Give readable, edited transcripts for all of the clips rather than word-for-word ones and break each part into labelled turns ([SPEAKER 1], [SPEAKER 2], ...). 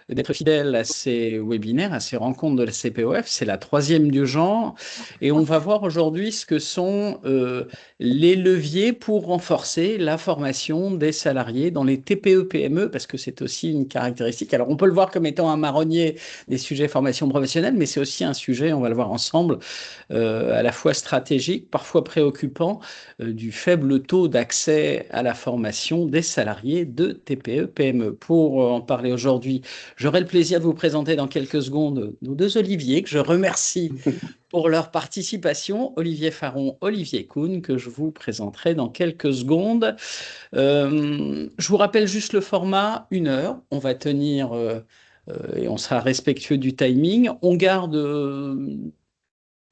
[SPEAKER 1] d'être fidèles à ces webinaires, à ces rencontres de la CPOF. C'est la 3e du genre. Et on va voir aujourd'hui ce que sont les leviers pour renforcer la formation des salariés dans les TPE-PME, parce que c'est aussi une caractéristique. Alors, on peut le voir comme étant un marronnier des sujets formation professionnelle, mais c'est aussi un sujet, on va le voir ensemble, à la fois stratégique, parfois préoccupant, du faible taux d'accès à la formation des salariés de TPE-PME. Pour en parler aujourd'hui, j'aurai le plaisir de vous présenter dans quelques secondes nos 2 Olivier, que je remercie pour leur participation, Olivier Faron, Olivier Kuhn, que je vous présenterai dans quelques secondes. Je vous rappelle juste le format, 1 heure. On va tenir et on sera respectueux du timing. On garde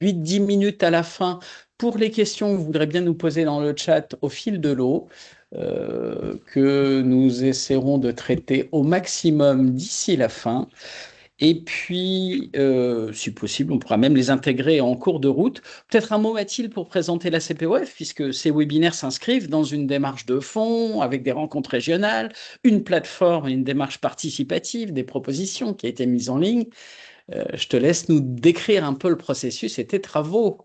[SPEAKER 1] 8-10 minutes à la fin pour les questions que vous voudrez bien nous poser dans le chat au fil de l'eau, que nous essaierons de traiter au maximum d'ici la fin. Et puis, si possible, on pourra même les intégrer en cours de route. Peut-être un mot, Mathilde, pour présenter la CPOF, puisque ces webinaires s'inscrivent dans une démarche de fond, avec des rencontres régionales, une plateforme et une démarche participative, des propositions qui a été mise en ligne. Je te laisse nous décrire un peu le processus et tes travaux.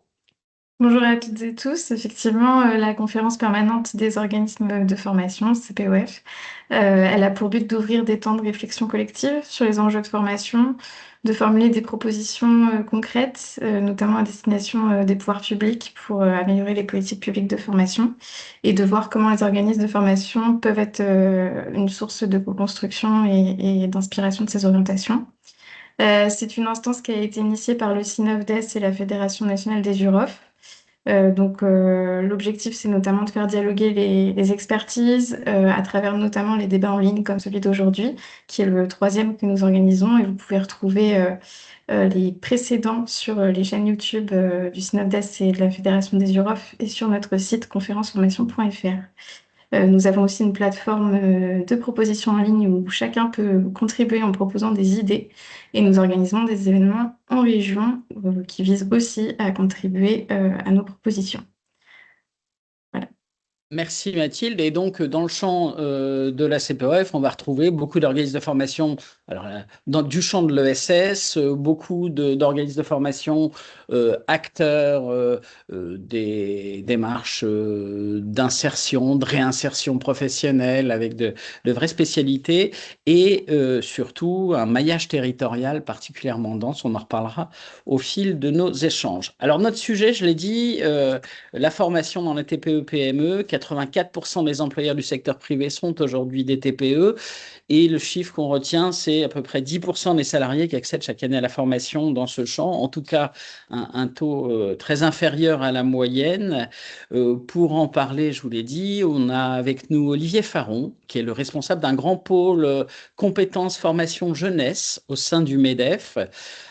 [SPEAKER 2] Bonjour à toutes et tous. Effectivement, la conférence permanente des organismes de formation, CPOF, elle a pour but d'ouvrir des temps de réflexion collective sur les enjeux de formation, de formuler des propositions concrètes, notamment à destination des pouvoirs publics pour améliorer les politiques publiques de formation et de voir comment les organismes de formation peuvent être une source de co-construction et d'inspiration de ces orientations. C'est une instance qui a été initiée par le CINOFDES et la Fédération nationale des UROF. L'objectif, c'est notamment de faire dialoguer les expertises à travers notamment les débats en ligne comme celui d'aujourd'hui, qui est le 3e que nous organisons. Et vous pouvez retrouver les précédents sur les chaînes YouTube du CINOFDES et de la Fédération des UROF et sur notre site conférenceformation.fr. Nous avons aussi une plateforme de propositions en ligne où chacun peut contribuer en proposant des idées et nous organisons des événements en région qui visent aussi à contribuer à nos propositions. Voilà.
[SPEAKER 1] Merci Mathilde. Et donc, dans le champ de la CPOF, on va retrouver beaucoup d'organismes de formation, alors, du champ de l'ESS, beaucoup d'organismes de formation, acteurs des démarches d'insertion, de réinsertion professionnelle avec de vraies spécialités et surtout un maillage territorial particulièrement dense. On en reparlera au fil de nos échanges. Alors, notre sujet, je l'ai dit, la formation dans les TPE-PME, 84% des employeurs du secteur privé sont aujourd'hui des TPE et le chiffre qu'on retient, c'est à peu près 10% des salariés qui accèdent chaque année à la formation dans ce champ, en tout cas un taux très inférieur à la moyenne. Pour en parler, je vous l'ai dit, on a avec nous Olivier Faron, qui est le responsable d'un grand pôle compétences formation jeunesse au sein du MEDEF.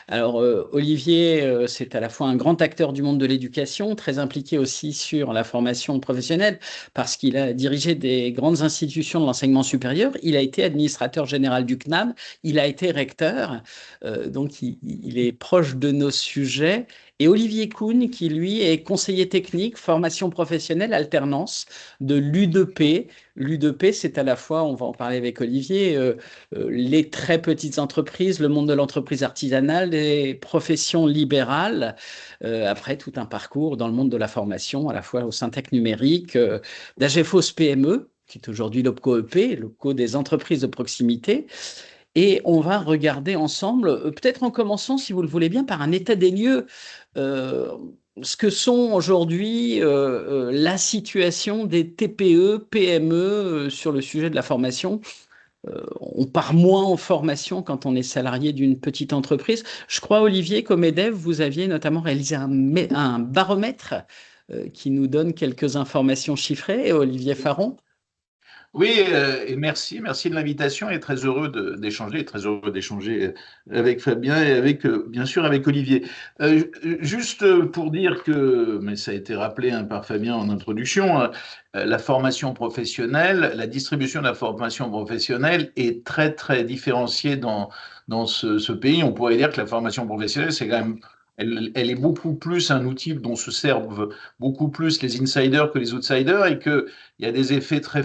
[SPEAKER 1] Alors, Olivier, c'est à la fois un grand acteur du monde de l'éducation, très impliqué aussi sur la formation professionnelle, parce qu'il a dirigé des grandes institutions de l'enseignement supérieur. Il a été administrateur général du CNAM, il a été recteur, donc il est proche de nos sujets. Et Olivier Kuhn, qui lui est conseiller technique, formation professionnelle, alternance de l'U2P. L'U2P, c'est à la fois, on va en parler avec Olivier, les très petites entreprises, le monde de l'entreprise artisanale, les professions libérales, après tout un parcours dans le monde de la formation, à la fois au Syntec numérique, d'AGFOS PME, qui est aujourd'hui l'OPCO-EP, l'OPCO des entreprises de proximité. Et on va regarder ensemble, peut-être en commençant, si vous le voulez bien, par un état des lieux, ce que sont aujourd'hui la situation des TPE, PME sur le sujet de la formation. On part moins en formation quand on est salarié d'une petite entreprise. Je crois, Olivier, qu'au MEDEF, vous aviez notamment réalisé un baromètre qui nous donne quelques informations chiffrées. Olivier Faron.
[SPEAKER 3] Oui, et merci de l'invitation et très heureux d'échanger avec Fabien et avec, bien sûr, avec Olivier. Juste pour dire que, mais ça a été rappelé par Fabien en introduction, la formation professionnelle, la distribution de la formation professionnelle est très, très différenciée dans ce pays. On pourrait dire que la formation professionnelle, c'est quand même elle est beaucoup plus un outil dont se servent beaucoup plus les insiders que les outsiders et qu'il y a des effets très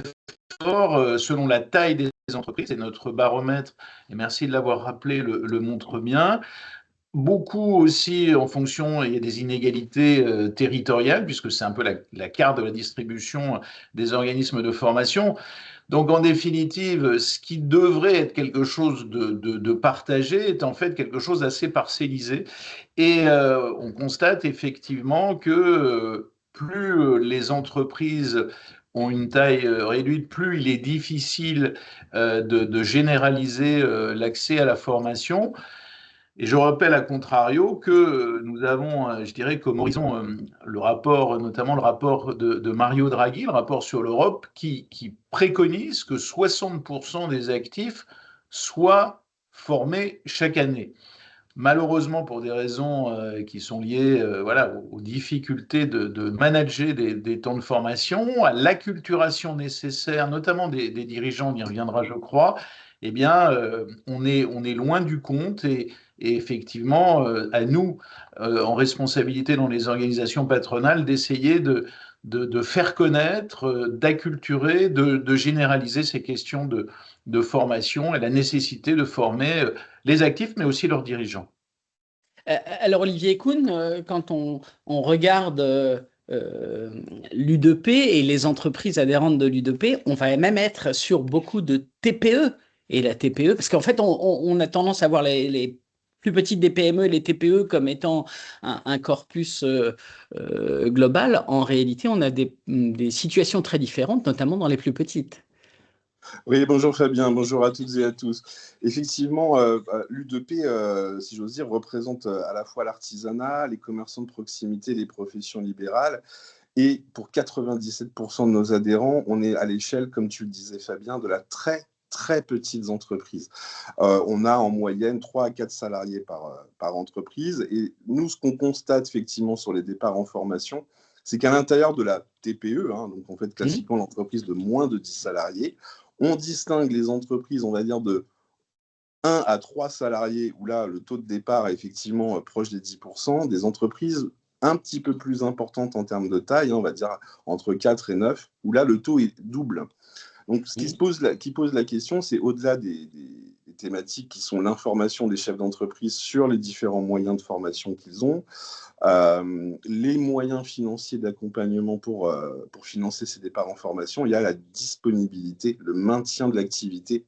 [SPEAKER 3] selon la taille des entreprises, et notre baromètre, et merci de l'avoir rappelé, le montre bien. Beaucoup aussi en fonction, il y a des inégalités territoriales, puisque c'est un peu la carte de la distribution des organismes de formation. Donc, en définitive, ce qui devrait être quelque chose de partagé est en fait quelque chose d'assez parcellisé. Et on constate effectivement que plus les entreprises ont une taille réduite, plus il est difficile de généraliser l'accès à la formation. Et je rappelle à contrario que nous avons, je dirais, comme horizon le rapport, notamment le rapport de Mario Draghi, le rapport sur l'Europe, qui préconise que 60% des actifs soient formés chaque année. Malheureusement, pour des raisons qui sont liées voilà, aux difficultés de manager des temps de formation, à l'acculturation nécessaire, notamment des dirigeants, on y reviendra, je crois, eh bien, on est loin du compte et effectivement, à nous, en responsabilité dans les organisations patronales, d'essayer de faire connaître, d'acculturer, de généraliser ces questions de formation et la nécessité de former les actifs, mais aussi leurs dirigeants.
[SPEAKER 1] Alors, Olivier Kuhn, quand on regarde l'U2P et les entreprises adhérentes de l'U2P, on va même être sur beaucoup de TPE. Et la TPE, parce qu'en fait, on a tendance à voir les plus petites des PME et les TPE comme étant un corpus global. En réalité, on a des situations très différentes, notamment dans les plus petites.
[SPEAKER 4] Oui, bonjour Fabien, bonjour à toutes et à tous. Effectivement, l'U2P, si j'ose dire, représente à la fois l'artisanat, les commerçants de proximité, les professions libérales. Et pour 97% de nos adhérents, on est à l'échelle, comme tu le disais Fabien, de la très petites entreprises. On a en moyenne 3 à 4 salariés par entreprise. Et nous, ce qu'on constate effectivement sur les départs en formation, c'est qu'à l'intérieur de la TPE, donc en fait classiquement l'entreprise de moins de 10 salariés, on distingue les entreprises, on va dire, de 1 à 3 salariés, où là, le taux de départ est effectivement proche des 10%, des entreprises un petit peu plus importantes en termes de taille, on va dire entre 4 et 9, où là, le taux est double. Donc, ce qui pose la question, c'est au-delà des thématiques qui sont l'information des chefs d'entreprise sur les différents moyens de formation qu'ils ont, les moyens financiers d'accompagnement pour financer ces départs en formation, il y a la disponibilité, le maintien de l'activité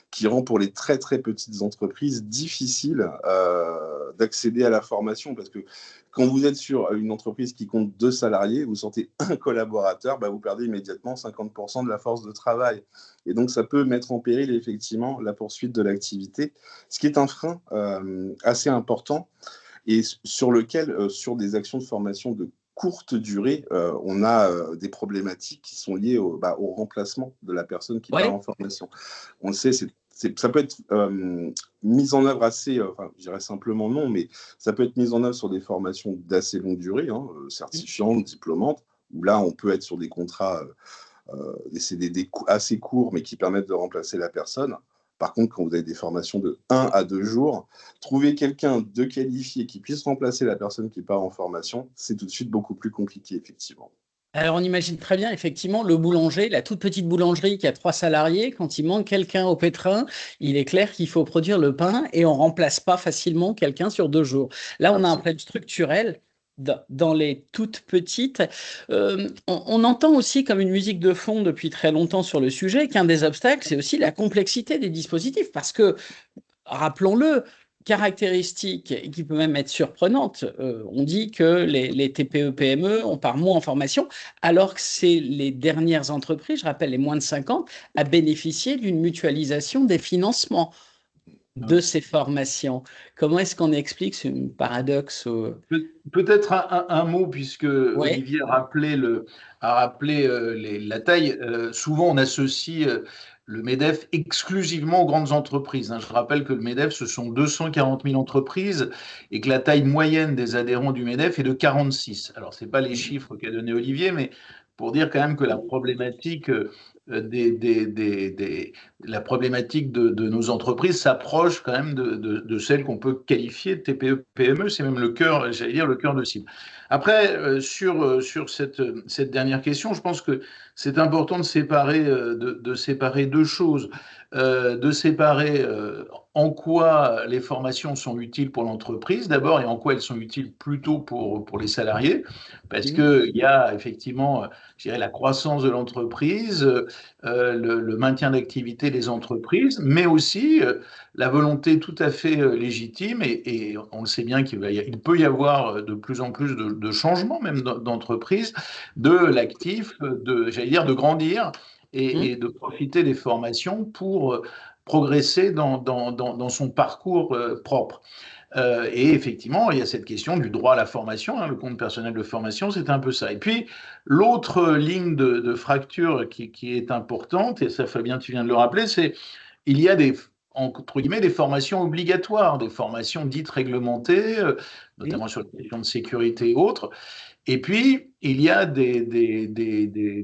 [SPEAKER 4] qui rend pour les très petites entreprises difficile d'accéder à la formation, parce que quand vous êtes sur une entreprise qui compte 2 salariés, vous sortez un collaborateur, vous perdez immédiatement 50% de la force de travail. Et donc, ça peut mettre en péril effectivement la poursuite de l'activité, ce qui est un frein assez important et sur lequel, sur des actions de formation de courte durée, on a des problématiques qui sont liées au remplacement de la personne qui part en formation. On le sait, ça peut être mis en œuvre assez, je dirais simplement non, mais ça peut être mis en œuvre sur des formations d'assez longue durée, certifiantes, diplômantes, où là, on peut être sur des contrats, des CDD assez courts, mais qui permettent de remplacer la personne. Par contre, quand vous avez des formations de 1 à 2 jours, trouver quelqu'un de qualifié qui puisse remplacer la personne qui part en formation, c'est tout de suite beaucoup plus compliqué, effectivement.
[SPEAKER 1] Alors, on imagine très bien, effectivement, le boulanger, la toute petite boulangerie qui a 3 salariés, quand il manque quelqu'un au pétrin, il est clair qu'il faut produire le pain et on ne remplace pas facilement quelqu'un sur 2 jours. Là, on a un problème structurel dans les toutes petites. On entend aussi comme une musique de fond depuis très longtemps sur le sujet qu'un des obstacles, c'est aussi la complexité des dispositifs, parce que, rappelons-le, caractéristique qui peut même être surprenante, on dit que les TPE-PME, on part moins en formation, alors que c'est les dernières entreprises, je rappelle les moins de 50, à bénéficier d'une mutualisation des financements de ces formations. Comment est-ce qu'on explique ce paradoxe
[SPEAKER 3] Peut-être un mot, puisque Olivier a rappelé la taille. Souvent, on associe le MEDEF exclusivement aux grandes entreprises. Je rappelle que le MEDEF, ce sont 240 000 entreprises et que la taille moyenne des adhérents du MEDEF est de 46. Alors, ce n'est pas les chiffres qu'a donné Olivier, mais pour dire quand même que la problématique la problématique de nos entreprises s'approche quand même de celle qu'on peut qualifier de TPE-PME. C'est même le cœur, j'allais dire, le cœur de cible. Après, sur cette dernière question, je pense que c'est important de séparer deux choses. De séparer en quoi les formations sont utiles pour l'entreprise d'abord et en quoi elles sont utiles plutôt pour les salariés, parce qu'il y a effectivement, je dirais, la croissance de l'entreprise, le maintien d'activité des entreprises, mais aussi la volonté tout à fait légitime, et on le sait bien qu'il peut y avoir de plus en plus de changements même d'entreprise, de l'actif, j'allais dire, de grandir et de profiter des formations pour progresser dans son parcours propre. Et effectivement, il y a cette question du droit à la formation, hein, le compte personnel de formation, c'est un peu ça. Et puis, l'autre ligne de fracture qui est importante, et ça, Fabien, tu viens de le rappeler, c'est il y a entre guillemets, des formations obligatoires, des formations dites réglementées, notamment sur les questions de sécurité et autres. Et puis, il y a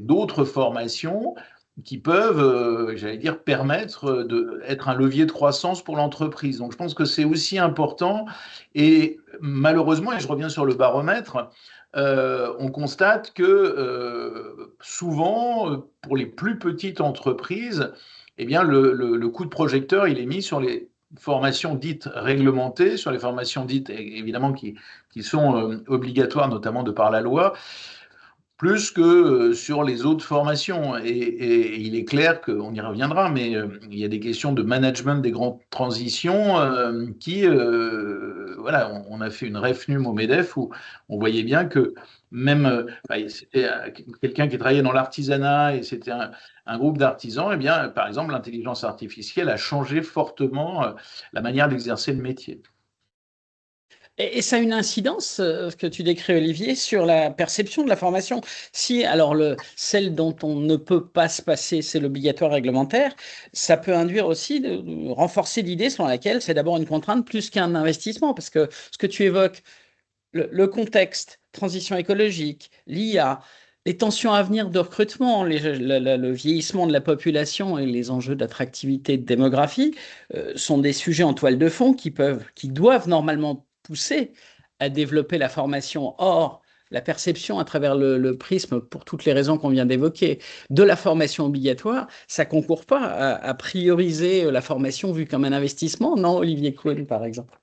[SPEAKER 3] d'autres formations qui peuvent, j'allais dire, permettre d'être un levier de croissance pour l'entreprise. Donc, je pense que c'est aussi important. Et malheureusement, et je reviens sur le baromètre, on constate que souvent, pour les plus petites entreprises, eh bien, le coup de projecteur, il est mis sur les formations dites réglementées, sur les formations dites, évidemment, qui sont obligatoires, notamment de par la loi, plus que sur les autres formations. Et il est clair qu'on y reviendra, mais il y a des questions de management des grandes transitions voilà, on a fait une REFNUM au MEDEF où on voyait bien que même, c'était quelqu'un qui travaillait dans l'artisanat et c'était un groupe d'artisans, et bien, par exemple, l'intelligence artificielle a changé fortement la manière d'exercer le métier.
[SPEAKER 1] Et ça a une incidence, ce que tu décris, Olivier, sur la perception de la formation. Si, alors, celle dont on ne peut pas se passer, c'est l'obligatoire réglementaire, ça peut induire aussi de renforcer l'idée selon laquelle c'est d'abord une contrainte plus qu'un investissement, parce que ce que tu évoques, le contexte, transition écologique, l'IA, les tensions à venir de recrutement, le vieillissement de la population et les enjeux d'attractivité et de démographie sont des sujets en toile de fond qui doivent normalement pousser à développer la formation. Or, la perception à travers le prisme, pour toutes les raisons qu'on vient d'évoquer, de la formation obligatoire, ça ne concourt pas à prioriser la formation vue comme un investissement, non, Olivier Cohen, par exemple?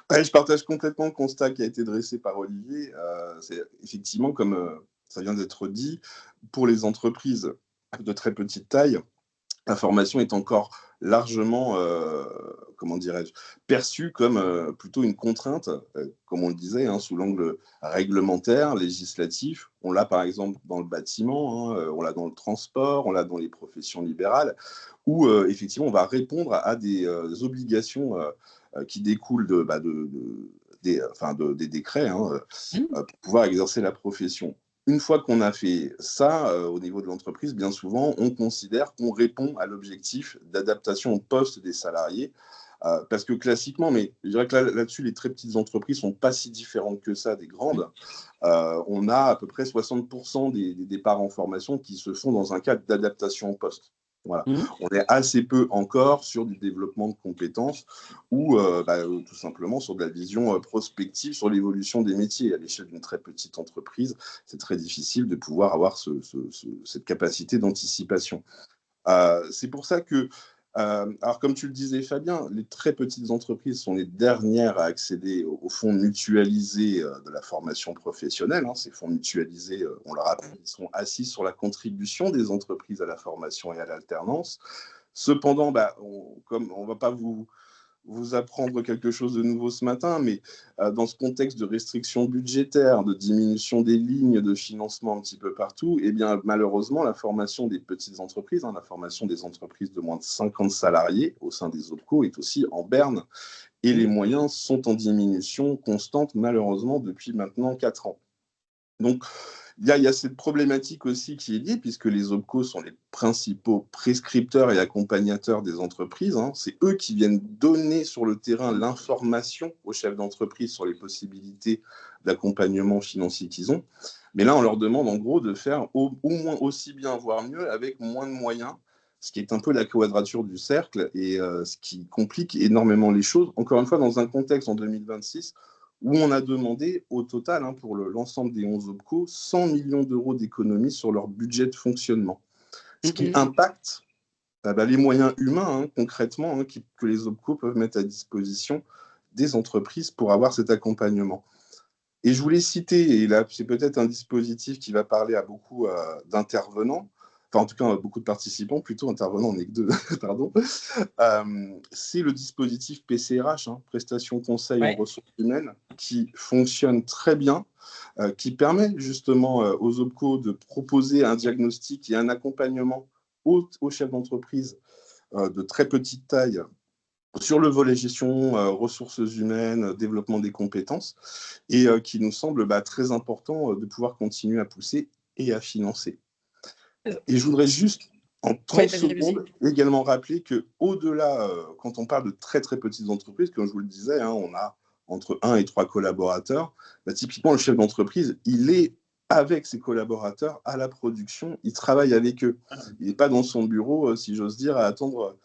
[SPEAKER 4] Ouais, je partage complètement le constat qui a été dressé par Olivier. C'est effectivement, comme ça vient d'être dit, pour les entreprises de très petite taille, la formation est encore largement, comment dirais-je, perçue comme plutôt une contrainte, comme on le disait, hein, sous l'angle réglementaire, législatif. On l'a par exemple dans le bâtiment, hein, on l'a dans le transport, on l'a dans les professions libérales, où effectivement on va répondre à des obligations qui découlent des décrets, hein, pour pouvoir exercer la profession. Une fois qu'on a fait ça, au niveau de l'entreprise, bien souvent, on considère qu'on répond à l'objectif d'adaptation au poste des salariés. Parce que classiquement, mais je dirais que là-dessus, les très petites entreprises ne sont pas si différentes que ça des grandes. On a à peu près 60% des départs en formation qui se font dans un cadre d'adaptation au poste. Voilà. On est assez peu encore sur du développement de compétences ou tout simplement sur de la vision prospective sur l'évolution des métiers. À l'échelle d'une très petite entreprise, c'est très difficile de pouvoir avoir cette capacité d'anticipation. C'est pour ça que, alors comme tu le disais Fabien, les très petites entreprises sont les dernières à accéder aux fonds mutualisés de la formation professionnelle. Hein. Ces fonds mutualisés, on le rappelle, ils sont assis sur la contribution des entreprises à la formation et à l'alternance. Cependant, comme on ne va pas vous apprendre quelque chose de nouveau ce matin, mais dans ce contexte de restrictions budgétaires, de diminution des lignes de financement un petit peu partout, eh bien, malheureusement, la formation des petites entreprises, hein, la formation des entreprises de moins de 50 salariés au sein des OPCO est aussi en berne et les moyens sont en diminution constante, malheureusement, depuis maintenant 4 ans. Donc, il y a cette problématique aussi qui est liée, puisque les OPCO sont les principaux prescripteurs et accompagnateurs des entreprises. Hein. C'est eux qui viennent donner sur le terrain l'information aux chefs d'entreprise sur les possibilités d'accompagnement financier qu'ils ont. Mais là, on leur demande en gros de faire au moins aussi bien, voire mieux, avec moins de moyens, ce qui est un peu la quadrature du cercle et ce qui complique énormément les choses. Encore une fois, dans un contexte en 2026 où on a demandé au total, pour l'ensemble des 11 OPCO, 100 millions d'euros d'économies sur leur budget de fonctionnement. Ce qui impacte les moyens humains, concrètement, que les OPCO peuvent mettre à disposition des entreprises pour avoir cet accompagnement. Et je voulais citer, et là c'est peut-être un dispositif qui va parler à beaucoup d'intervenants, enfin en tout cas beaucoup de participants, plutôt intervenants, on n'est que deux, pardon, c'est le dispositif PCRH, Prestation Conseil en Ressources Humaines, qui fonctionne très bien, qui permet justement aux OPCO de proposer un diagnostic et un accompagnement aux chefs d'entreprise de très petite taille sur le volet gestion, ressources humaines, développement des compétences, et qui nous semble très important de pouvoir continuer à pousser et à financer. Et je voudrais juste, en 30 secondes, également rappeler qu'au-delà, quand on parle de très très petites entreprises, comme je vous le disais, on a entre 1 et 3 collaborateurs, typiquement le chef d'entreprise, il est avec ses collaborateurs à la production, il travaille avec eux. Il n'est pas dans son bureau, si j'ose dire, à attendre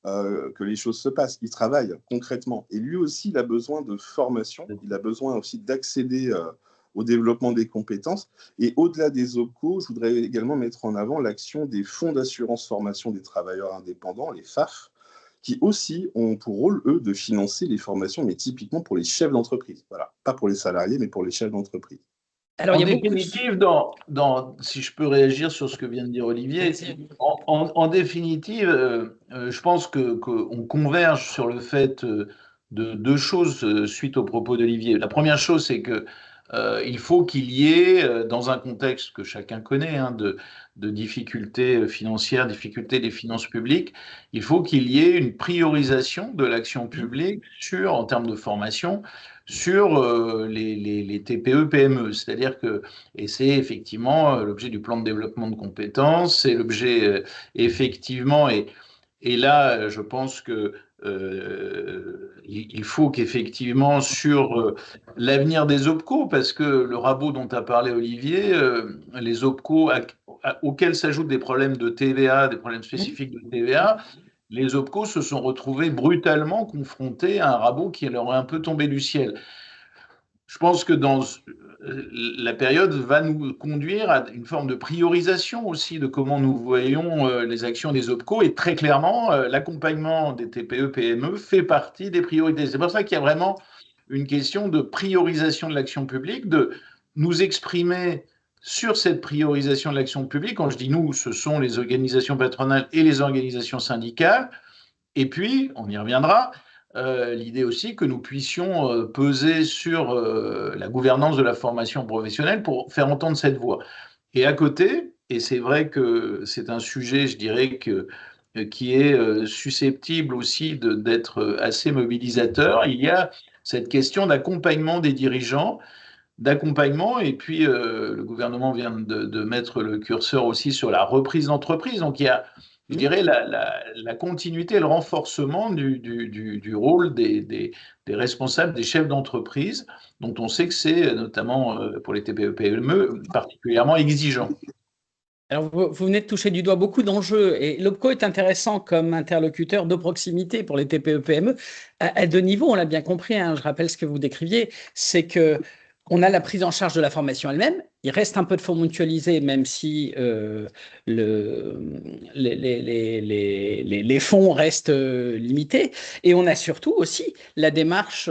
[SPEAKER 4] que les choses se passent. Il travaille concrètement. Et lui aussi, il a besoin de formation, il a besoin aussi d'accéder au développement des compétences. Et au-delà des OPCO, je voudrais également mettre en avant l'action des fonds d'assurance formation des travailleurs indépendants, les FAF, qui aussi ont pour rôle, eux, de financer les formations, mais typiquement pour les chefs d'entreprise. Voilà, pas pour les salariés, mais pour les chefs d'entreprise.
[SPEAKER 3] Alors, en définitive, si je peux réagir sur ce que vient de dire Olivier, en définitive, je pense qu'on converge sur le fait de deux choses suite aux propos d'Olivier. La première chose, c'est que il faut qu'il y ait, dans un contexte que chacun connaît, de difficultés financières, difficultés des finances publiques, il faut qu'il y ait une priorisation de l'action publique en termes de formation, sur les TPE, PME. C'est-à-dire que, et c'est effectivement l'objet du plan de développement de compétences, c'est l'objet effectivement, et là, je pense que il faut qu'effectivement sur l'avenir des OPCO, parce que le rabot dont a parlé Olivier, les OPCO auxquels s'ajoutent des problèmes de TVA, des problèmes spécifiques de TVA, les OPCO se sont retrouvés brutalement confrontés à un rabot qui leur est un peu tombé du ciel. Je pense que la période va nous conduire à une forme de priorisation aussi de comment nous voyons les actions des OPCO, et très clairement, l'accompagnement des TPE, PME fait partie des priorités. C'est pour ça qu'il y a vraiment une question de priorisation de l'action publique, de nous exprimer sur cette priorisation de l'action publique. Quand je dis nous, ce sont les organisations patronales et les organisations syndicales. Et puis, on y reviendra, l'idée aussi que nous puissions peser sur la gouvernance de la formation professionnelle pour faire entendre cette voix. Et à côté, et c'est vrai que c'est un sujet, je dirais, qui est susceptible aussi d'être assez mobilisateur, il y a cette question d'accompagnement des dirigeants, et puis le gouvernement vient de mettre le curseur aussi sur la reprise d'entreprise. Donc il y a, je dirais, la continuité et le renforcement du rôle des responsables, des chefs d'entreprise, dont on sait que c'est, notamment pour les TPE-PME, particulièrement exigeant.
[SPEAKER 1] Alors, vous venez de toucher du doigt beaucoup d'enjeux, et l'OPCO est intéressant comme interlocuteur de proximité pour les TPE-PME à deux niveaux, on l'a bien compris, je rappelle ce que vous décriviez, c'est que on a la prise en charge de la formation elle-même. Il reste un peu de fonds mutualisés, même si les fonds restent limités. Et on a surtout aussi la démarche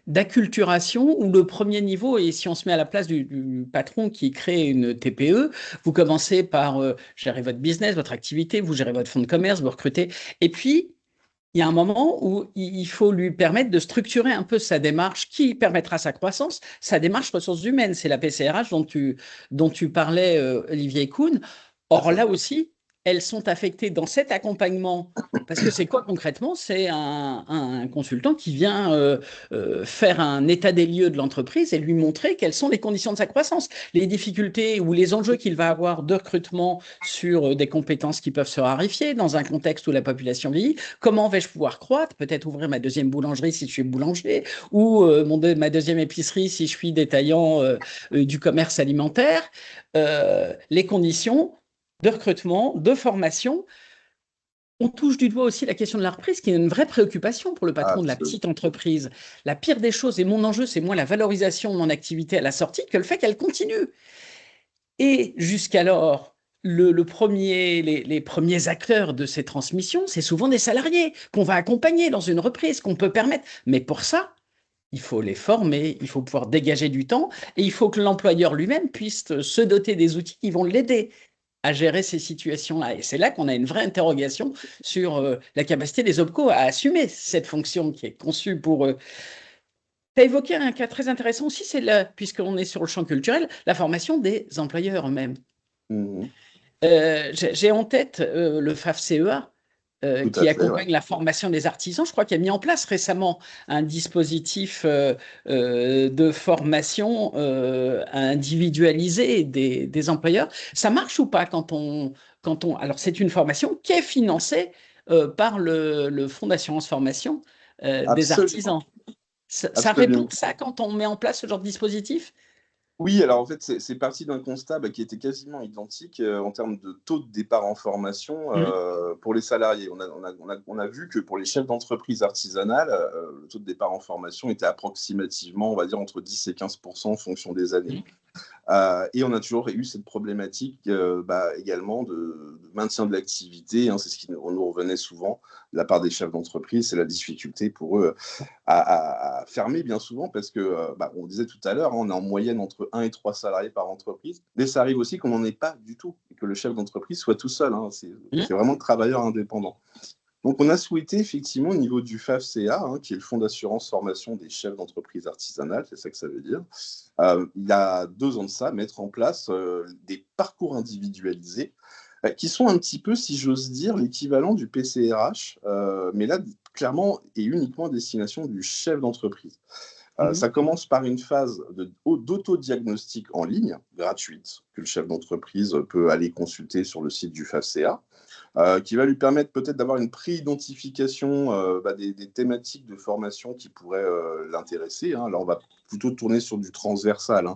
[SPEAKER 1] d'acculturation, où le premier niveau, et si on se met à la place du patron qui crée une TPE, vous commencez par gérer votre business, votre activité, vous gérez votre fonds de commerce, vous recrutez. Et puis, il y a un moment où il faut lui permettre de structurer un peu sa démarche qui permettra sa croissance, sa démarche ressources humaines. C'est la PCRH dont tu parlais, Olivier Kuhn. Or, là aussi, elles sont affectées dans cet accompagnement. Parce que c'est quoi concrètement? C'est un consultant qui vient faire un état des lieux de l'entreprise et lui montrer quelles sont les conditions de sa croissance, les difficultés ou les enjeux qu'il va avoir de recrutement sur des compétences qui peuvent se raréfier dans un contexte où la population vieillit. Comment vais-je pouvoir croître? Peut-être ouvrir ma deuxième boulangerie si je suis boulanger, ou ma deuxième épicerie si je suis détaillant du commerce alimentaire. Les conditions de recrutement, de formation, On touche du doigt aussi la question de la reprise, qui est une vraie préoccupation pour le patron de la
[SPEAKER 4] Absolument.
[SPEAKER 1] petite entreprise. La pire des choses, et mon enjeu, c'est moins la valorisation de mon activité à la sortie que le fait qu'elle continue. Et jusqu'alors, les premiers acteurs de ces transmissions, c'est souvent des salariés qu'on va accompagner dans une reprise, qu'on peut permettre. Mais pour ça, il faut les former, il faut pouvoir dégager du temps, et il faut que l'employeur lui-même puisse se doter des outils qui vont l'aider à gérer ces situations-là. Et c'est là qu'on a une vraie interrogation sur la capacité des OPCO à assumer cette fonction qui est conçue pour eux. Tu as évoqué un cas très intéressant aussi, puisqu'on est sur le champ culturel, la formation des employeurs eux-mêmes.
[SPEAKER 4] Mhm.
[SPEAKER 1] J'ai en tête le FAFCEA,
[SPEAKER 4] Tout à
[SPEAKER 1] qui
[SPEAKER 4] fait, ouais.
[SPEAKER 1] accompagne la formation des artisans. Je crois qu'il a mis en place récemment un dispositif de formation individualisé des employeurs. Ça marche ou pas alors, c'est une formation qui est financée par le Fonds d'assurance formation des
[SPEAKER 4] Absolument.
[SPEAKER 1] artisans. Ça répond
[SPEAKER 4] Absolument.
[SPEAKER 1] ça quand on met en place ce genre de dispositif?
[SPEAKER 4] Oui, alors en fait, c'est parti d'un constat qui était quasiment identique en termes de taux de départ en formation pour les salariés. On a vu que pour les chefs d'entreprise artisanales, le taux de départ en formation était approximativement, on va dire, entre 10 et 15% en fonction des années. Et on a toujours eu cette problématique également de maintien de l'activité. C'est ce qui nous revenait souvent de la part des chefs d'entreprise, c'est la difficulté pour eux à fermer bien souvent parce que, on disait tout à l'heure, on est en moyenne entre 1 et 3 salariés par entreprise. Mais ça arrive aussi qu'on n'en ait pas du tout et que le chef d'entreprise soit tout seul. C'est vraiment le travailleur indépendant. Donc, on a souhaité effectivement au niveau du FAFCA, qui est le Fonds d'assurance formation des chefs d'entreprise artisanales, c'est ça que ça veut dire, il y a 2 ans de ça, mettre en place des parcours individualisés qui sont un petit peu, si j'ose dire, l'équivalent du PCRH, mais là, clairement et uniquement à destination du chef d'entreprise. Ça commence par une phase d'autodiagnostic en ligne, gratuite, que le chef d'entreprise peut aller consulter sur le site du FAFCA. Qui va lui permettre peut-être d'avoir une pré-identification des thématiques de formation qui pourraient l'intéresser. Là, on va plutôt tourner sur du transversal,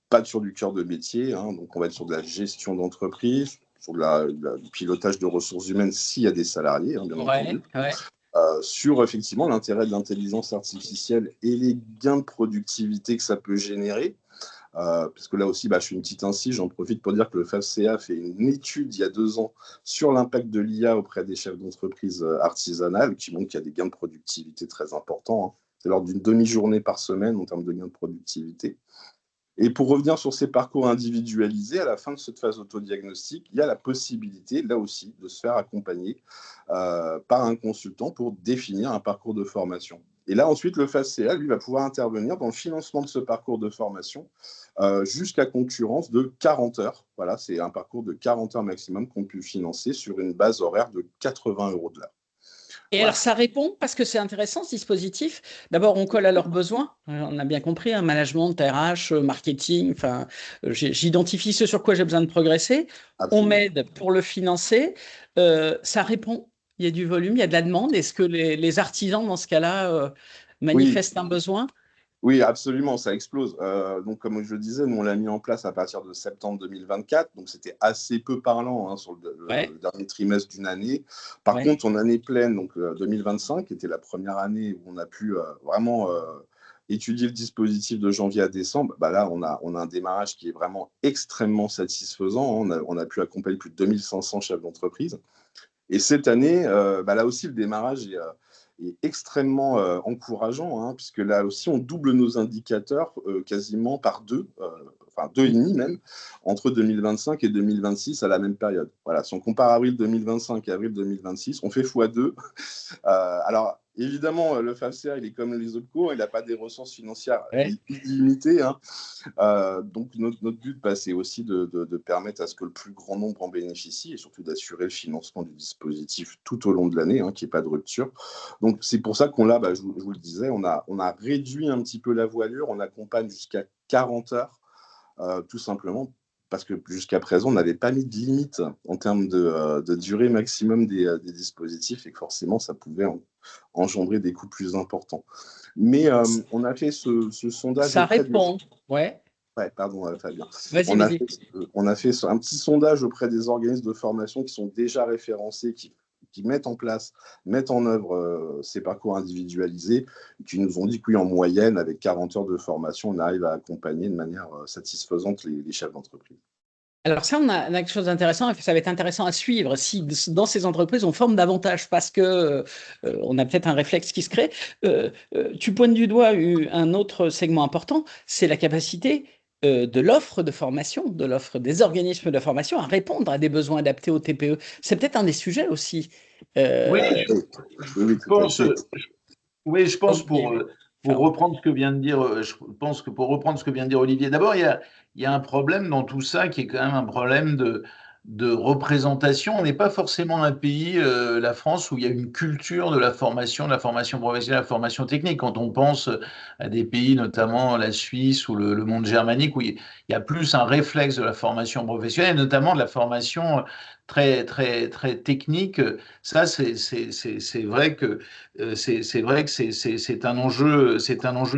[SPEAKER 4] pas sur du cœur de métier. Donc, on va être sur de la gestion d'entreprise, sur du pilotage de ressources humaines s'il y a des salariés, bien entendu. Sur effectivement l'intérêt de l'intelligence artificielle et les gains de productivité que ça peut générer. Parce que là aussi, je fais une petite incise, j'en profite pour dire que le FAFCA a fait une étude il y a 2 ans sur l'impact de l'IA auprès des chefs d'entreprise artisanales, qui montre qu'il y a des gains de productivité très importants. C'est lors d'une demi-journée par semaine en termes de gains de productivité. Et pour revenir sur ces parcours individualisés, à la fin de cette phase autodiagnostique, il y a la possibilité, là aussi, de se faire accompagner par un consultant pour définir un parcours de formation. Et là, ensuite, le FAFCA, lui, va pouvoir intervenir dans le financement de ce parcours de formation jusqu'à concurrence de 40 heures. Voilà, c'est un parcours de 40 heures maximum qu'on peut financer sur une base horaire de 80 € de l'heure.
[SPEAKER 1] Et
[SPEAKER 4] Voilà.
[SPEAKER 1] alors, ça répond, parce que c'est intéressant ce dispositif. D'abord, on colle à leurs besoins. On a bien compris, management, RH, marketing. J'identifie ce sur quoi j'ai besoin de progresser.
[SPEAKER 4] Absolument.
[SPEAKER 1] On m'aide pour le financer. Ça répond. Il y a du volume, il y a de la demande. Est-ce que les artisans, dans ce cas-là, manifestent un besoin?
[SPEAKER 4] Oui, absolument, ça explose. Donc, comme je le disais, nous, on l'a mis en place à partir de septembre 2024. Donc, c'était assez peu parlant sur le dernier trimestre d'une année. Par contre, en année pleine, donc 2025, qui était la première année où on a pu vraiment étudier le dispositif de janvier à décembre, là, on a un démarrage qui est vraiment extrêmement satisfaisant. On a pu accompagner plus de 2500 chefs d'entreprise. Et cette année, là aussi, le démarrage est extrêmement encourageant, puisque là aussi, on double nos indicateurs quasiment par 2, enfin 2,5 même, entre 2025 et 2026 à la même période. Voilà, si on compare avril 2025 et avril 2026, on fait x2. Alors, évidemment, le FAFCA, il est comme les autres cours, il n'a pas des ressources financières illimitées. Donc, notre but, c'est aussi de permettre à ce que le plus grand nombre en bénéficie et surtout d'assurer le financement du dispositif tout au long de l'année, qu'il n'y ait pas de rupture. Donc, c'est pour ça qu'on l'a, je vous le disais, on a réduit un petit peu la voilure, on accompagne jusqu'à 40 heures, tout simplement parce que jusqu'à présent, on n'avait pas mis de limite en termes de durée maximum des dispositifs et que forcément, ça pouvait engendrer des coûts plus importants. Mais on a fait ce sondage.
[SPEAKER 1] Ça répond,
[SPEAKER 4] pardon, Fabien.
[SPEAKER 1] Vas-y.
[SPEAKER 4] On a fait un petit sondage auprès des organismes de formation qui sont déjà référencés, qui qui mettent en œuvre ces parcours individualisés, qui nous ont dit que oui, en moyenne, avec 40 heures de formation, on arrive à accompagner de manière satisfaisante les chefs d'entreprise.
[SPEAKER 1] Alors ça, on a quelque chose d'intéressant, et ça va être intéressant à suivre si dans ces entreprises on forme davantage, parce que on a peut-être un réflexe qui se crée. Tu pointes du doigt un autre segment important, c'est la capacité de l'offre de formation, de l'offre des organismes de formation à répondre à des besoins adaptés au TPE. C'est peut-être un des sujets aussi.
[SPEAKER 3] Oui,
[SPEAKER 4] Oui,
[SPEAKER 3] je pense, oui, je pense
[SPEAKER 1] Ok.
[SPEAKER 3] pour reprendre ce que vient de dire, je pense que pour reprendre ce que vient de dire Olivier, d'abord, il y a un problème dans tout ça qui est quand même un problème de représentation. On n'est pas forcément un pays, la France, où il y a une culture de la formation professionnelle, la formation technique. Quand on pense à des pays, notamment la Suisse ou le monde germanique, où il y a plus un réflexe de la formation professionnelle, notamment de la formation très, très, très technique. Ça, c'est vrai que c'est vrai que c'est un enjeu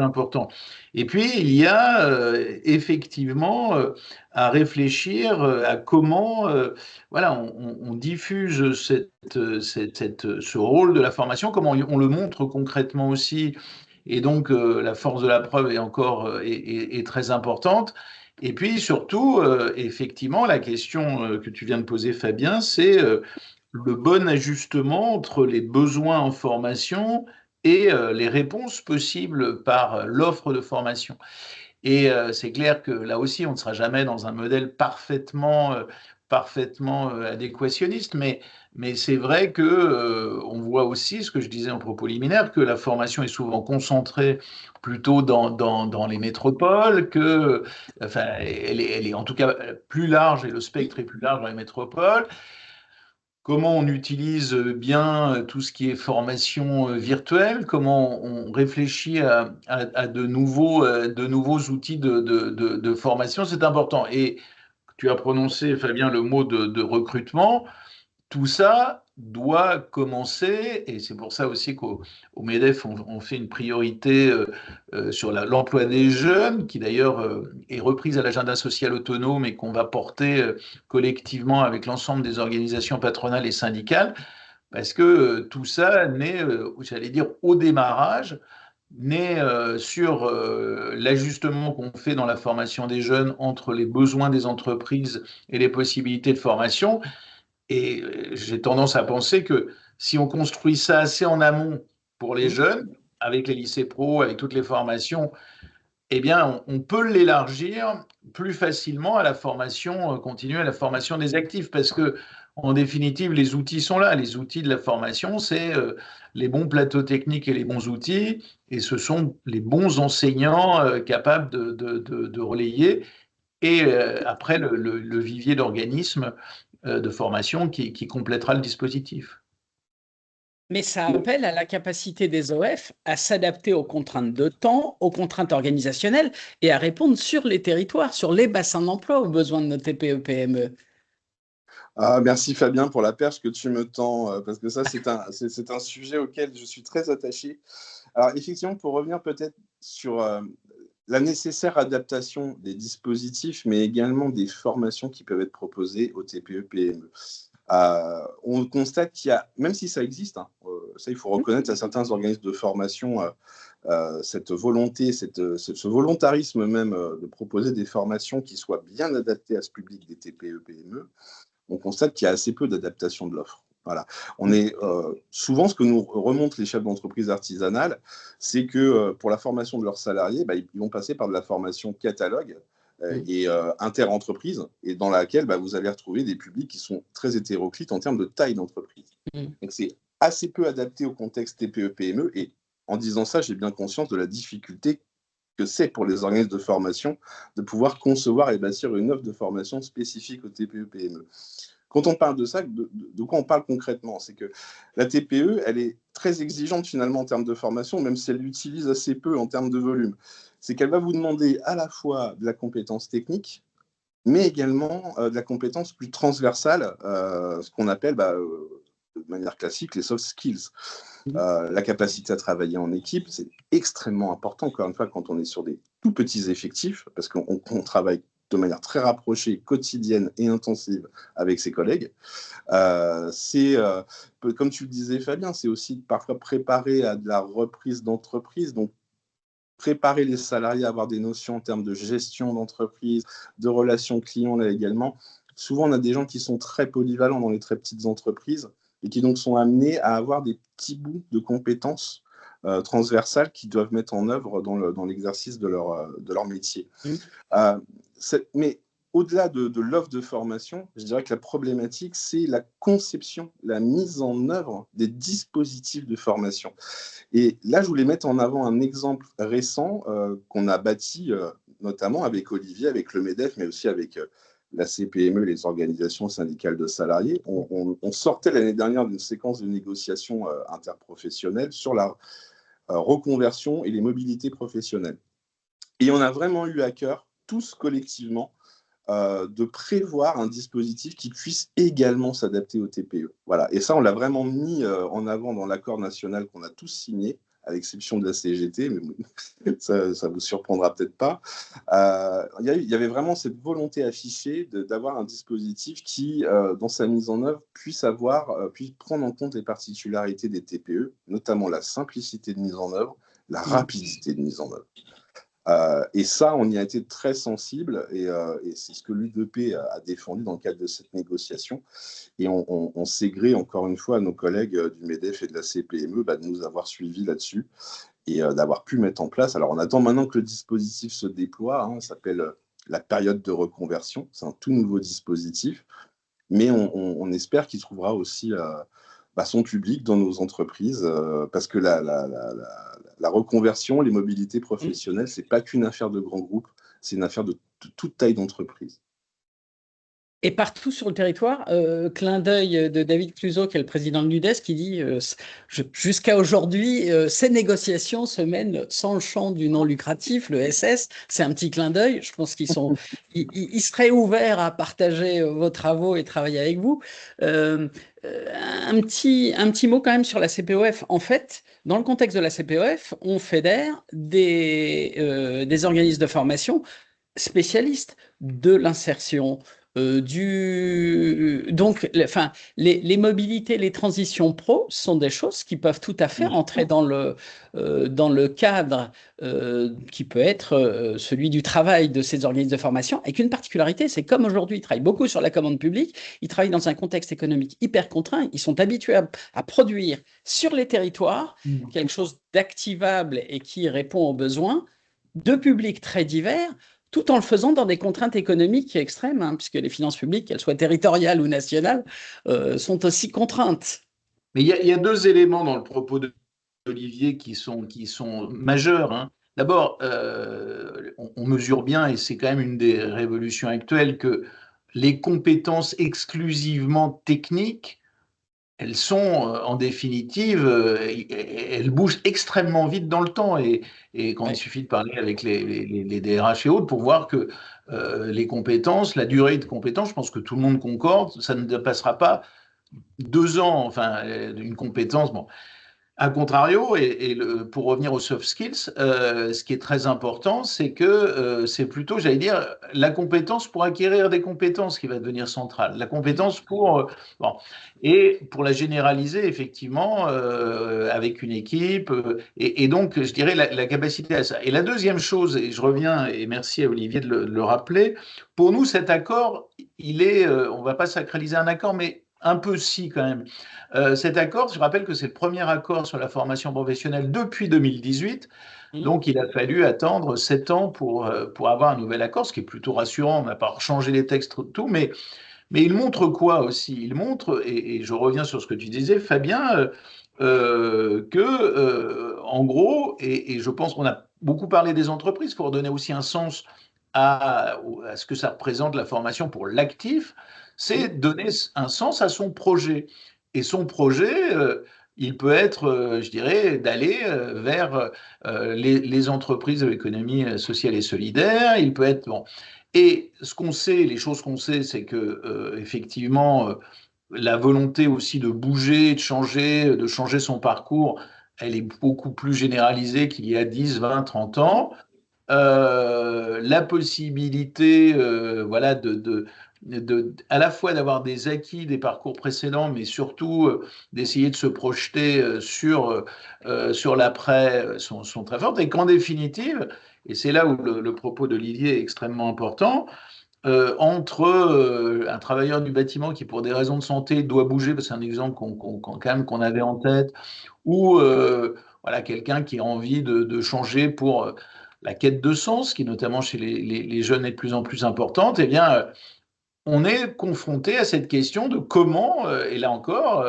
[SPEAKER 3] important. Et puis, il y a effectivement à réfléchir à comment voilà, on diffuse ce rôle de la formation, comment on le montre concrètement aussi. Et donc, la force de la preuve est encore est très importante. Et puis, surtout, effectivement, la question que tu viens de poser, Fabien, c'est le bon ajustement entre les besoins en formation et les réponses possibles par l'offre de formation. Et c'est clair que là aussi, on ne sera jamais dans un modèle parfaitement adéquationniste, mais c'est vrai que on voit aussi, ce que je disais en propos liminaire, que la formation est souvent concentrée plutôt dans les métropoles, que, enfin, elle est en tout cas plus large et le spectre est plus large dans les métropoles. Comment on utilise bien tout ce qui est formation virtuelle, comment on réfléchit à de nouveaux outils de formation, c'est important. Et tu as prononcé, Fabien, le mot de recrutement. Tout ça doit commencer, et c'est pour ça aussi qu'au MEDEF, on fait une priorité sur l'emploi des jeunes, qui d'ailleurs est reprise à l'agenda social autonome et qu'on va porter collectivement avec l'ensemble des organisations patronales et syndicales, parce que tout ça naît, j'allais dire, au démarrage, naît sur l'ajustement qu'on fait dans la formation des jeunes entre les besoins des entreprises et les possibilités de formation. Et j'ai tendance à penser que si on construit ça assez en amont pour les jeunes, avec les lycées pro, avec toutes les formations, eh bien, on peut l'élargir plus facilement à la formation continue, à la formation des actifs, parce que, en définitive, les outils sont là. Les outils de la formation, c'est les bons plateaux techniques et les bons outils, et ce sont les bons enseignants capables de relayer, et après le vivier d'organismes de formation qui complétera le dispositif.
[SPEAKER 1] Mais ça appelle à la capacité des OF à s'adapter aux contraintes de temps, aux contraintes organisationnelles et à répondre sur les territoires, sur les bassins d'emploi, aux besoins de nos TPE-PME.
[SPEAKER 4] Ah, merci Fabien pour la perche que tu me tends, parce que ça, c'est un sujet auquel je suis très attaché. Alors, effectivement, pour revenir peut-être sur la nécessaire adaptation des dispositifs, mais également des formations qui peuvent être proposées aux TPE-PME. On constate qu'il y a, même si ça existe, hein, ça il faut reconnaître à certains organismes de formation cette volonté, ce volontarisme même de proposer des formations qui soient bien adaptées à ce public des TPE-PME. On constate qu'il y a assez peu d'adaptation de l'offre. Voilà. On est souvent, ce que nous remontent les chefs d'entreprise artisanales, c'est que pour la formation de leurs salariés, ils vont passer par de la formation catalogue et inter-entreprise, et dans laquelle vous allez retrouver des publics qui sont très hétéroclites en termes de taille d'entreprise. Donc c'est assez peu adapté au contexte TPE-PME, et en disant ça, j'ai bien conscience de la difficulté que c'est pour les organismes de formation de pouvoir concevoir et bâtir une offre de formation spécifique aux TPE-PME. Quand on parle de ça, de quoi on parle concrètement? C'est que la TPE, elle est très exigeante finalement en termes de formation, même si elle l'utilise assez peu en termes de volume. C'est qu'elle va vous demander à la fois de la compétence technique, mais également de la compétence plus transversale, ce qu'on appelle de manière classique les soft skills. La capacité à travailler en équipe, c'est extrêmement important, encore une fois, quand on est sur des tout petits effectifs, parce qu'on travaille de manière très rapprochée, quotidienne et intensive avec ses collègues. Comme tu le disais Fabien, c'est aussi parfois préparer à de la reprise d'entreprise, donc préparer les salariés à avoir des notions en termes de gestion d'entreprise, de relations clients là également. Souvent, on a des gens qui sont très polyvalents dans les très petites entreprises et qui donc sont amenés à avoir des petits bouts de compétences transversales qu'ils doivent mettre en œuvre dans l'exercice de leur métier. Mais au-delà de l'offre de formation, je dirais que la problématique, c'est la conception, la mise en œuvre des dispositifs de formation. Et là, je voulais mettre en avant un exemple récent qu'on a bâti, notamment avec Olivier, avec le MEDEF, mais aussi avec la CPME, les organisations syndicales de salariés. On sortait l'année dernière d'une séquence de négociations interprofessionnelles sur la reconversion et les mobilités professionnelles. Et on a vraiment eu à cœur, tous collectivement, de prévoir un dispositif qui puisse également s'adapter aux TPE. Voilà. Et ça, on l'a vraiment mis en avant dans l'accord national qu'on a tous signé, à l'exception de la CGT, mais ça vous surprendra peut-être pas. Il y avait vraiment cette volonté affichée d'avoir un dispositif qui, dans sa mise en œuvre, puisse prendre en compte les particularités des TPE, notamment la simplicité de mise en œuvre, la rapidité de mise en œuvre. Et ça, on y a été très sensible et c'est ce que l'U2P a défendu dans le cadre de cette négociation. Et on s'est gré encore une fois à nos collègues du MEDEF et de la CPME de nous avoir suivis là-dessus et d'avoir pu mettre en place. Alors, on attend maintenant que le dispositif se déploie. Ça s'appelle la période de reconversion. C'est un tout nouveau dispositif. Mais on espère qu'il trouvera aussi son public dans nos entreprises, parce que la reconversion, les mobilités professionnelles, c'est pas qu'une affaire de grands groupes, c'est une affaire de toute taille d'entreprise.
[SPEAKER 1] Et partout sur le territoire, clin d'œil de David Cluzot, qui est le président de l'UDES, qui dit jusqu'à aujourd'hui, ces négociations se mènent sans le champ du non lucratif, le SS. C'est un petit clin d'œil. Je pense qu'ils seraient ouverts à partager vos travaux et travailler avec vous. Un petit mot quand même sur la CPOF. En fait, dans le contexte de la CPOF, on fédère des organismes de formation spécialistes de l'insertion, donc, les mobilités, les transitions pro sont des choses qui peuvent tout à fait entrer dans le cadre qui peut être celui du travail de ces organismes de formation, avec une particularité, c'est comme aujourd'hui, ils travaillent beaucoup sur la commande publique, ils travaillent dans un contexte économique hyper contraint, ils sont habitués à produire sur les territoires quelque chose d'activable et qui répond aux besoins de publics très divers, tout en le faisant dans des contraintes économiques extrêmes, puisque les finances publiques, qu'elles soient territoriales ou nationales, sont aussi contraintes.
[SPEAKER 3] Mais il y a deux éléments dans le propos d'Olivier qui sont majeurs. D'abord, on mesure bien, et c'est quand même une des révolutions actuelles, que les compétences exclusivement techniques, elles sont en définitive, elles bougent extrêmement vite dans le temps. Et quand il suffit de parler avec les DRH et autres pour voir que les compétences, la durée de compétences, je pense que tout le monde concorde, ça ne passera pas 2 ans, enfin, une compétence. Bon. A contrario, pour revenir aux soft skills, ce qui est très important, c'est que c'est plutôt, j'allais dire, la compétence pour acquérir des compétences qui va devenir centrale. La compétence et pour la généraliser, effectivement, avec une équipe, et donc, je dirais, la capacité à ça. Et la deuxième chose, et je reviens, et merci à Olivier de le rappeler, pour nous, cet accord, on ne va pas sacraliser un accord, mais un peu si quand même. Cet accord, je rappelle que c'est le premier accord sur la formation professionnelle depuis 2018. Donc, il a fallu attendre 7 ans pour avoir un nouvel accord, ce qui est plutôt rassurant. On n'a pas changé les textes, tout, mais il montre quoi aussi? Il montre, et je reviens sur ce que tu disais, Fabien, en gros, et je pense qu'on a beaucoup parlé des entreprises, il faut redonner aussi un sens à ce que ça représente la formation pour l'actif, c'est donner un sens à son projet. Et son projet, il peut être, je dirais, d'aller vers les entreprises de l'économie sociale et solidaire. Il peut être bon. Et ce qu'on sait, les choses qu'on sait, c'est que effectivement, la volonté aussi de bouger, de changer son parcours, elle est beaucoup plus généralisée qu'il y a 10, 20, 30 ans. la possibilité voilà, à la fois d'avoir des acquis des parcours précédents, mais surtout d'essayer de se projeter sur l'après sont très fortes, et qu'en définitive, et c'est là où le propos d'Olivier est extrêmement important, entre un travailleur du bâtiment qui, pour des raisons de santé, doit bouger, parce que c'est un exemple quand même qu'on avait en tête, ou voilà, quelqu'un qui a envie de changer pour la quête de sens, qui notamment chez les jeunes est de plus en plus importante, eh bien, on est confronté à cette question de comment, et là encore,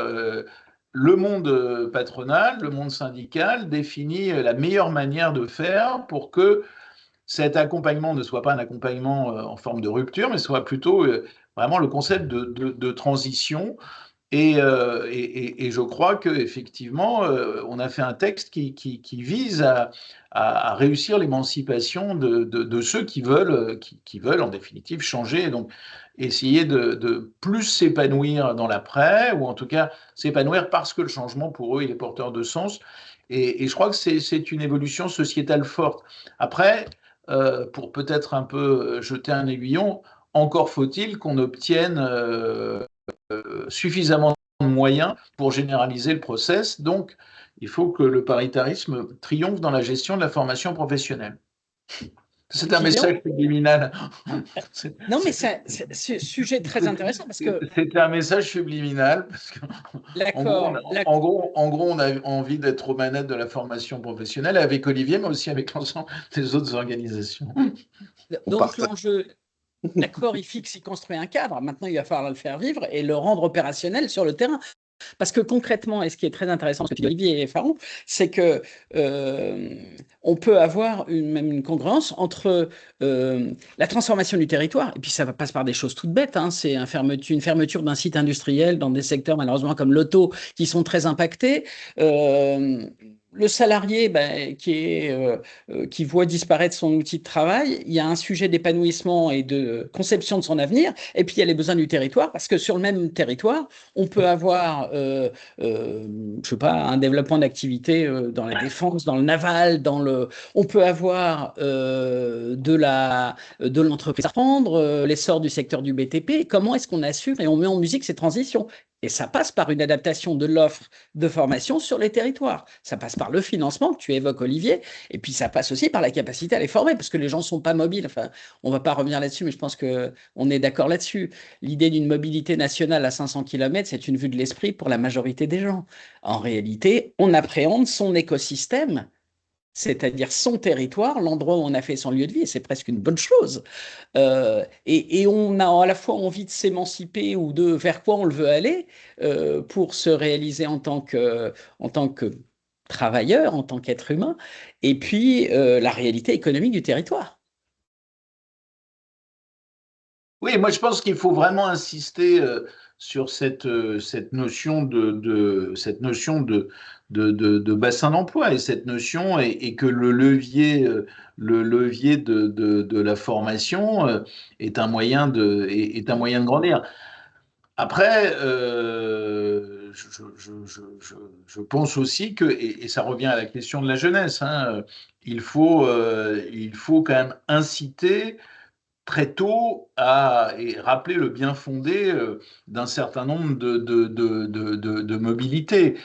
[SPEAKER 3] le monde patronal, le monde syndical définit la meilleure manière de faire pour que cet accompagnement ne soit pas un accompagnement en forme de rupture, mais soit plutôt vraiment le concept de transition. Et je crois qu'effectivement, on a fait un texte qui vise à réussir l'émancipation de ceux qui veulent en définitive changer, et donc essayer de plus s'épanouir dans l'après, ou en tout cas s'épanouir parce que le changement pour eux il est porteur de sens. Et je crois que c'est une évolution sociétale forte. Après, pour peut-être un peu jeter un aiguillon, encore faut-il qu'on obtienne suffisamment de moyens pour généraliser le process. Donc, il faut que le paritarisme triomphe dans la gestion de la formation professionnelle. C'est un message subliminal.
[SPEAKER 1] Non, mais c'est un sujet très intéressant parce que...
[SPEAKER 3] C'était un message subliminal parce qu'en gros, on a envie d'être aux manettes de la formation professionnelle avec Olivier, mais aussi avec l'ensemble des autres organisations.
[SPEAKER 1] Donc, l'enjeu... L'accord, il fixe, il construit un cadre. Maintenant, il va falloir le faire vivre et le rendre opérationnel sur le terrain. Parce que concrètement, et ce qui est très intéressant, ce que dit Olivier et Faron, c'est que on peut avoir même une congruence entre la transformation du territoire, et puis ça passe par des choses toutes bêtes, hein, c'est une fermeture d'un site industriel dans des secteurs malheureusement comme l'auto qui sont très impactés. Le salarié qui voit disparaître son outil de travail, il y a un sujet d'épanouissement et de conception de son avenir, et puis il y a les besoins du territoire, parce que sur le même territoire, on peut avoir, je sais pas, un développement d'activité dans la défense, dans le naval, on peut avoir de l'entreprise à reprendre, l'essor du secteur du BTP. Comment est-ce qu'on assure et on met en musique ces transitions? Et ça passe par une adaptation de l'offre de formation sur les territoires. Ça passe par le financement que tu évoques, Olivier, et puis ça passe aussi par la capacité à les former, parce que les gens ne sont pas mobiles. Enfin, on ne va pas revenir là-dessus, mais je pense qu'on est d'accord là-dessus. L'idée d'une mobilité nationale à 500 km, c'est une vue de l'esprit pour la majorité des gens. En réalité, on appréhende son écosystème, c'est-à-dire son territoire, l'endroit où on a fait son lieu de vie, et c'est presque une bonne chose. Et on a à la fois envie de s'émanciper ou de vers quoi on le veut aller pour se réaliser en tant que travailleur, en tant qu'être humain, et puis la réalité économique du territoire.
[SPEAKER 3] Oui, moi je pense qu'il faut vraiment insister sur cette notion de bassin d'emploi, et cette notion et que le levier de la formation est un moyen est un moyen de grandir. Après, je pense aussi que, et ça revient à la question de la jeunesse, hein, il faut quand même inciter très tôt et rappeler le bien fondé d'un certain nombre de mobilités.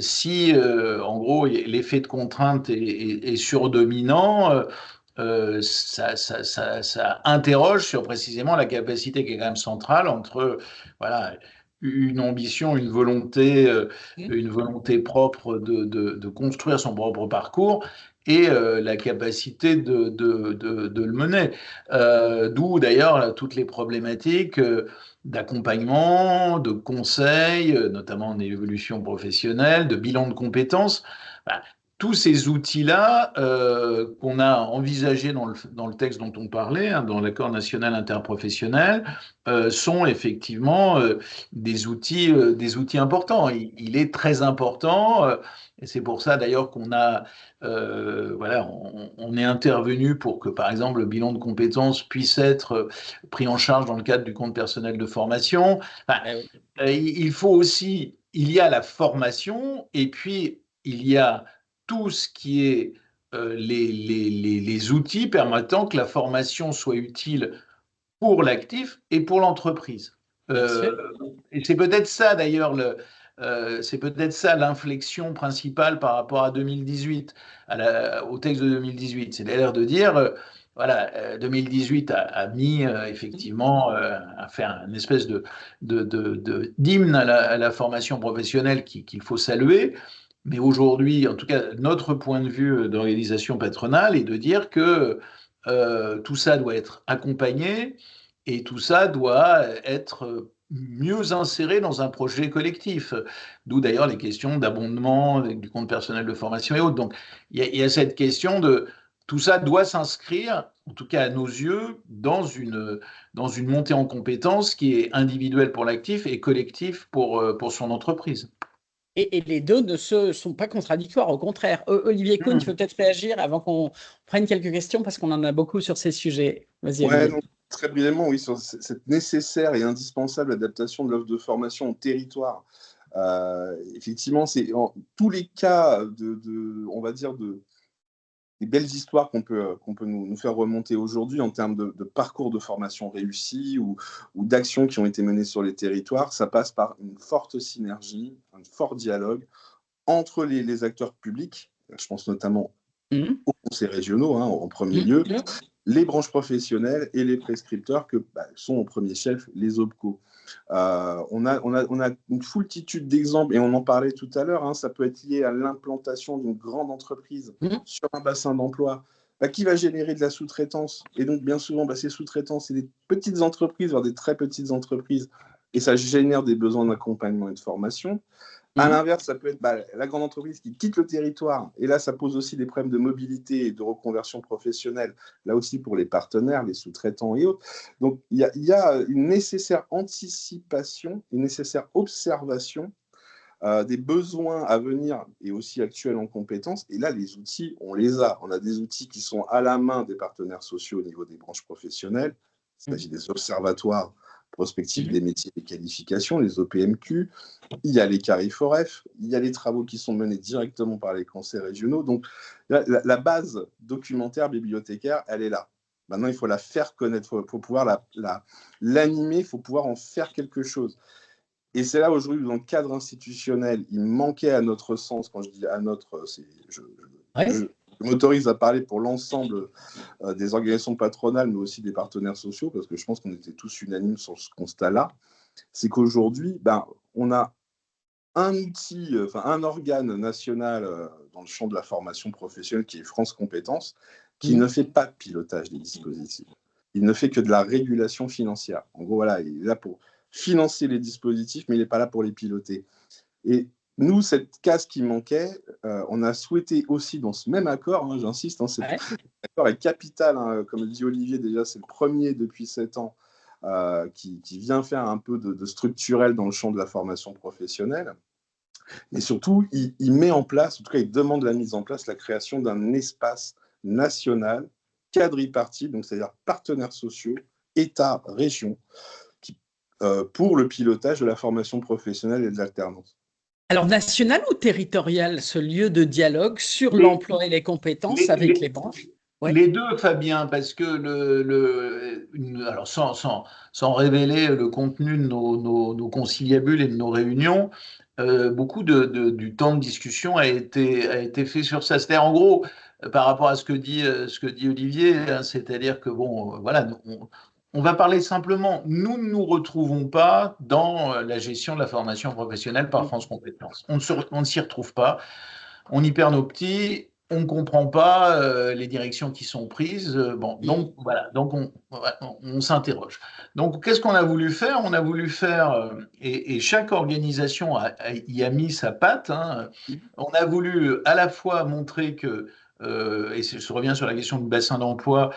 [SPEAKER 3] Si, en gros, l'effet de contrainte est surdominant, ça interroge sur précisément la capacité qui est quand même centrale entre voilà, une ambition, une volonté propre de construire son propre parcours et la capacité de le mener. D'où d'ailleurs toutes les problématiques d'accompagnement, de conseil, notamment en évolution professionnelle, de bilan de compétences. Bah, tous ces outils-là qu'on a envisagés dans le texte dont on parlait, hein, dans l'accord national interprofessionnel, sont effectivement des outils importants. Il est très important, et c'est pour ça d'ailleurs qu'on a, voilà, on est intervenu pour que, par exemple, le bilan de compétences puisse être pris en charge dans le cadre du compte personnel de formation. Enfin, il faut aussi, il y a la formation, et puis il y a tout ce qui est les outils permettant que la formation soit utile pour l'actif et pour l'entreprise. Et c'est peut-être ça d'ailleurs c'est peut-être ça l'inflexion principale par rapport à 2018, au texte de 2018. C'est d'ailleurs de dire, voilà, 2018 a mis effectivement à faire une espèce d'hymne à la formation professionnelle qu'il faut saluer. Mais aujourd'hui, en tout cas, notre point de vue d'organisation patronale est de dire que tout ça doit être accompagné et tout ça doit être mieux inséré dans un projet collectif. D'où d'ailleurs les questions d'abondement du compte personnel de formation et autres. Donc il y a cette question de tout ça doit s'inscrire, en tout cas à nos yeux, dans une montée en compétences qui est individuelle pour l'actif et collectif pour son entreprise.
[SPEAKER 1] Et les deux ne sont pas contradictoires, au contraire. Olivier Kuhn, tu veux peut-être réagir avant qu'on prenne quelques questions, parce qu'on en a beaucoup sur ces sujets. Vas-y,
[SPEAKER 4] Ouais,
[SPEAKER 1] Olivier.
[SPEAKER 4] non, très brièvement, oui, sur cette nécessaire et indispensable adaptation de l'offre de formation au territoire. Effectivement, c'est en tous les cas on va dire, des belles histoires qu'on peut nous faire remonter aujourd'hui en termes de parcours de formation réussis ou d'actions qui ont été menées sur les territoires. Ça passe par une forte synergie, un fort dialogue entre les acteurs publics, je pense notamment aux conseils régionaux en premier lieu, les branches professionnelles et les prescripteurs que sont au premier chef les OPCO. On a une foultitude d'exemples et on en parlait tout à l'heure. Ça peut être lié à l'implantation d'une grande entreprise sur un bassin d'emploi qui va générer de la sous-traitance. Et donc, bien souvent, ces sous-traitants, c'est des petites entreprises, voire des très petites entreprises, et ça génère des besoins d'accompagnement et de formation. À l'inverse, ça peut être la grande entreprise qui quitte le territoire. Et là, ça pose aussi des problèmes de mobilité et de reconversion professionnelle, là aussi pour les partenaires, les sous-traitants et autres. Donc, il y a une nécessaire anticipation, une nécessaire observation des besoins à venir et aussi actuels en compétences. Et là, les outils, on les a. On a des outils qui sont à la main des partenaires sociaux au niveau des branches professionnelles. Il s'agit des observatoires prospectifs des métiers et des qualifications, les OPMQ. Il y a les Cariforef, il y a les travaux qui sont menés directement par les conseils régionaux. Donc, la base documentaire bibliothécaire, elle est là. Maintenant, il faut la faire connaître, il faut pouvoir l'animer, il faut pouvoir en faire quelque chose. Et c'est là aujourd'hui, dans le cadre institutionnel, il manquait à notre sens, quand je dis à notre, je m'autorise à parler pour l'ensemble des organisations patronales, mais aussi des partenaires sociaux, parce que je pense qu'on était tous unanimes sur ce constat-là, c'est qu'aujourd'hui, on a un outil, un organe national dans le champ de la formation professionnelle qui est France Compétences, qui ne fait pas de pilotage des dispositifs. Il ne fait que de la régulation financière. En gros, voilà, il est là pour financer les dispositifs, mais il n'est pas là pour les piloter. Et nous, cette case qui manquait, on a souhaité aussi dans ce même accord, j'insiste, cet accord est capital, comme le dit Olivier, déjà c'est le premier depuis 7 ans, qui vient faire un peu de structurel dans le champ de la formation professionnelle. Mais surtout, il met en place, en tout cas, il demande la mise en place, la création d'un espace national quadripartite, donc c'est-à-dire partenaires sociaux, État, région, pour le pilotage de la formation professionnelle et de l'alternance.
[SPEAKER 1] Alors, national ou territorial, ce lieu de dialogue sur l'emploi et les compétences avec les branches?
[SPEAKER 3] Les deux, Fabien, parce que alors sans révéler le contenu de nos conciliabules et de nos réunions, beaucoup du temps de discussion a été fait sur ça. C'est-à-dire, en gros, par rapport à ce que dit Olivier, c'est-à-dire que voilà, on va parler simplement. Nous ne nous retrouvons pas dans la gestion de la formation professionnelle par France Compétences. On ne s'y retrouve pas. On y perd nos petits. On ne comprend pas les directions qui sont prises. Donc voilà, donc on s'interroge. Donc qu'est-ce qu'on a voulu faire? On a voulu faire, et chaque organisation y a mis sa patte. On a voulu à la fois montrer que, et je reviens sur la question du bassin d'emploi,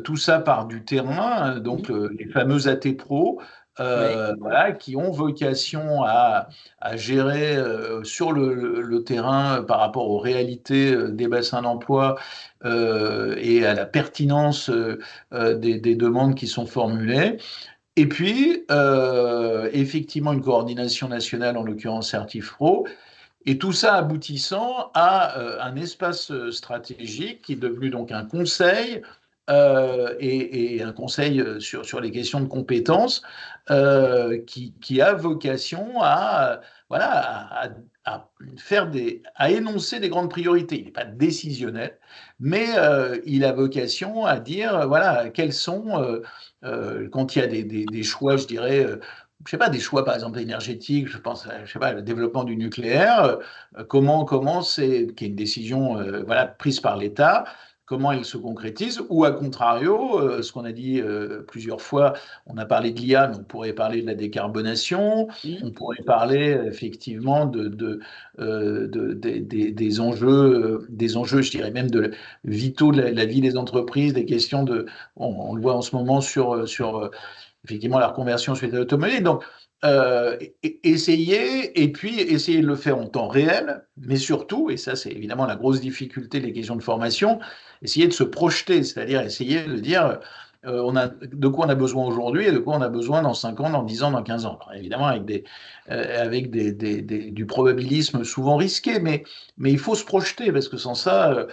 [SPEAKER 3] tout ça part du terrain, donc les fameux AT Pro. Voilà, qui ont vocation à gérer sur le terrain par rapport aux réalités des bassins d'emploi et à la pertinence des demandes qui sont formulées. Et puis, effectivement, une coordination nationale, en l'occurrence Certifpro, Et tout ça aboutissant à un espace stratégique qui est devenu donc un conseil et un conseil sur les questions de compétences qui a vocation à, voilà, à énoncer des grandes priorités. Il n'est pas décisionnel, mais il a vocation à dire voilà, quels sont, quand il y a des choix, je dirais, je sais pas, des choix par exemple énergétiques, je pense, je sais pas, le développement du nucléaire, comment c'est, qui est une décision voilà, prise par l'État, comment elle se concrétise, ou à contrario, ce qu'on a dit plusieurs fois, on a parlé de l'IA, mais on pourrait parler de la décarbonation, on pourrait parler effectivement des enjeux, je dirais même vitaux de la vie des entreprises, des questions on le voit en ce moment sur effectivement la reconversion suite à l'automobile. Donc, essayer de le faire en temps réel, mais surtout, et ça c'est évidemment la grosse difficulté des questions de formation, essayer de se projeter, c'est-à-dire essayer de dire de quoi on a besoin aujourd'hui et de quoi on a besoin dans 5 ans, dans 10 ans, dans 15 ans. Alors, évidemment avec du probabilisme souvent risqué, mais il faut se projeter parce que sans ça,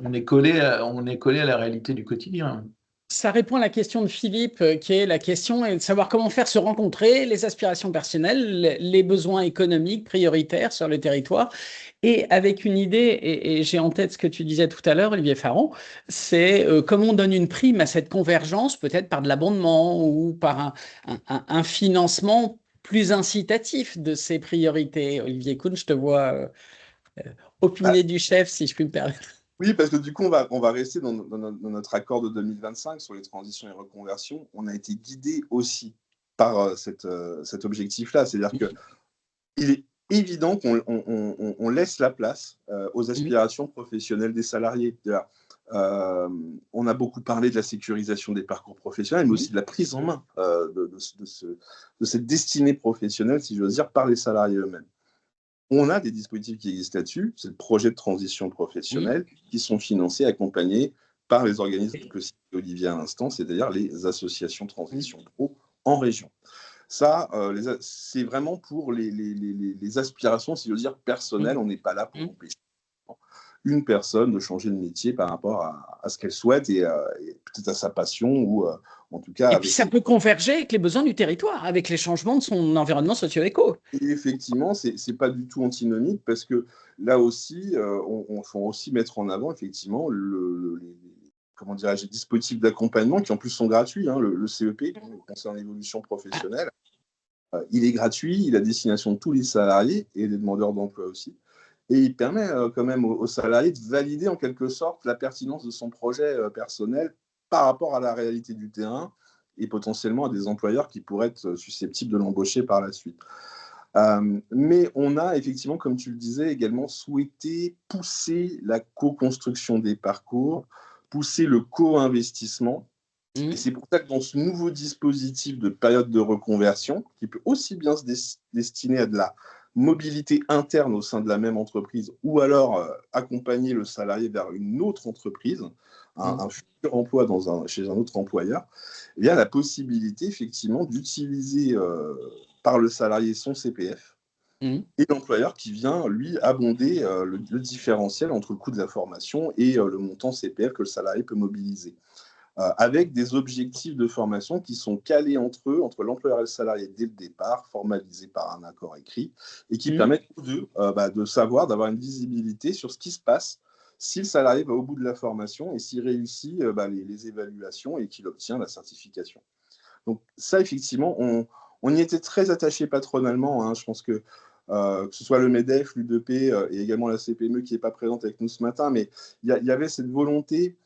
[SPEAKER 3] on est collé à la réalité du quotidien.
[SPEAKER 1] Ça répond à la question de Philippe, qui est la question de savoir comment faire se rencontrer les aspirations personnelles, les besoins économiques prioritaires sur le territoire. Et avec une idée, et j'ai en tête ce que tu disais tout à l'heure, Olivier Farron, c'est comment on donne une prime à cette convergence, peut-être par de l'abondement ou par un financement plus incitatif de ces priorités. Olivier Kuhn, je te vois opiner du chef, si je puis me permettre.
[SPEAKER 4] Oui, parce que du coup, on va rester dans notre accord de 2025 sur les transitions et reconversions. On a été guidé aussi par cet objectif-là. C'est-à-dire qu'il est évident qu'on laisse la place aux aspirations professionnelles des salariés. On a beaucoup parlé de la sécurisation des parcours professionnels, mais aussi de la prise en main de cette destinée professionnelle, si j'ose dire, par les salariés eux-mêmes. On a des dispositifs qui existent là-dessus, c'est le projet de transition professionnelle, qui sont financés, accompagnés par les organismes que citait Olivier à l'instant, c'est-à-dire les associations transition pro en région. Ça, c'est vraiment pour les aspirations, si j'ose dire, personnelles. On n'est pas là pour empêcher une personne de changer de métier par rapport à ce qu'elle souhaite et peut-être à sa passion ou en tout cas.
[SPEAKER 1] Et puis ça peut converger avec les besoins du territoire, avec les changements de son environnement socio-éco.
[SPEAKER 4] Et effectivement, c'est pas du tout antinomique parce que là aussi, on faut aussi mettre en avant effectivement les dispositifs d'accompagnement qui en plus sont gratuits. Hein, le CEP, le Conseil en évolution professionnelle, il est gratuit, il est à destination de tous les salariés et des demandeurs d'emploi aussi. Et il permet quand même aux salariés de valider en quelque sorte la pertinence de son projet personnel par rapport à la réalité du terrain et potentiellement à des employeurs qui pourraient être susceptibles de l'embaucher par la suite. Mais on a effectivement, comme tu le disais, également souhaité pousser la co-construction des parcours, pousser le co-investissement. Et c'est pour ça que dans ce nouveau dispositif de période de reconversion, qui peut aussi bien se destiner à de la mobilité interne au sein de la même entreprise ou alors accompagner le salarié vers une autre entreprise, un futur emploi chez un autre employeur, il y a la possibilité effectivement d'utiliser par le salarié son CPF et l'employeur qui vient lui abonder le différentiel entre le coût de la formation et le montant CPF que le salarié peut mobiliser. Avec des objectifs de formation qui sont calés entre l'employeur et le salarié dès le départ, formalisés par un accord écrit, et qui permettent aux deux de savoir, d'avoir une visibilité sur ce qui se passe si le salarié va au bout de la formation et s'il réussit les évaluations et qu'il obtient la certification. Donc ça, effectivement, on y était très attaché patronalement. Hein. Je pense que ce soit le MEDEF, l'UDP et également la CPME qui n'est pas présente avec nous ce matin, mais il y avait cette volonté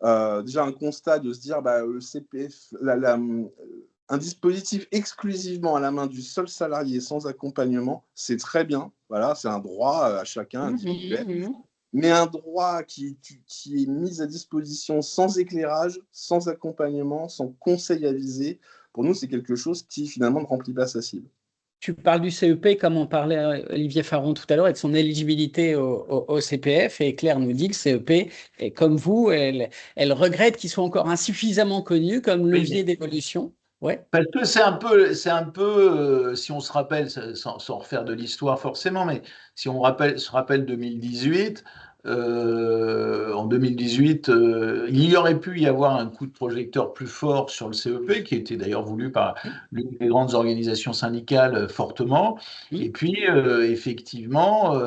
[SPEAKER 4] déjà un constat de se dire le CPF, un dispositif exclusivement à la main du seul salarié sans accompagnement, c'est très bien, voilà, c'est un droit à chacun individuel, mais un droit qui est mis à disposition sans éclairage, sans accompagnement, sans conseil avisé, pour nous c'est quelque chose qui finalement ne remplit pas sa cible.
[SPEAKER 1] Tu parles du CEP, comme on parlait Olivier Farron tout à l'heure, et de son éligibilité au CPF. Et Claire nous dit que le CEP, et comme vous, elle regrette qu'il soit encore insuffisamment connu comme levier d'évolution. Ouais.
[SPEAKER 3] Parce que c'est un peu si on se rappelle, sans refaire de l'histoire forcément, mais si on se rappelle 2018, en 2018, il y aurait pu y avoir un coup de projecteur plus fort sur le CEP, qui était d'ailleurs voulu par l'une des grandes organisations syndicales fortement. Et puis, effectivement,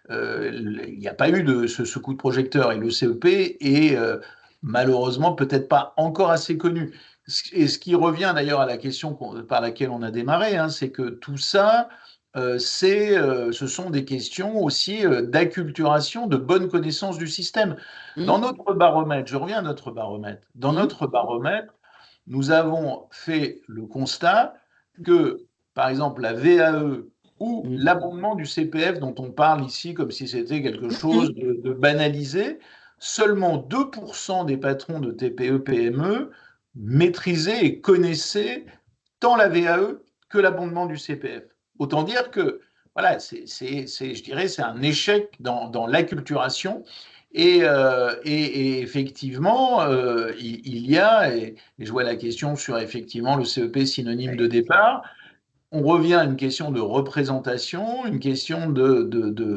[SPEAKER 3] il n'y a pas eu de ce coup de projecteur. Et le CEP est malheureusement peut-être pas encore assez connu. Et ce qui revient d'ailleurs à la question par laquelle on a démarré, hein, c'est que tout ça, ce sont des questions aussi d'acculturation, de bonne connaissance du système. Dans notre baromètre, je reviens à notre baromètre, dans notre baromètre, nous avons fait le constat que, par exemple, la VAE ou l'abondement du CPF dont on parle ici comme si c'était quelque chose de banalisé, seulement 2% des patrons de TPE-PME maîtrisaient et connaissaient tant la VAE que l'abondement du CPF. Autant dire que, voilà, je dirais, c'est un échec dans l'acculturation. Et effectivement, il y a, et je vois la question sur effectivement le CEP synonyme de départ, on revient à une question de représentation, une question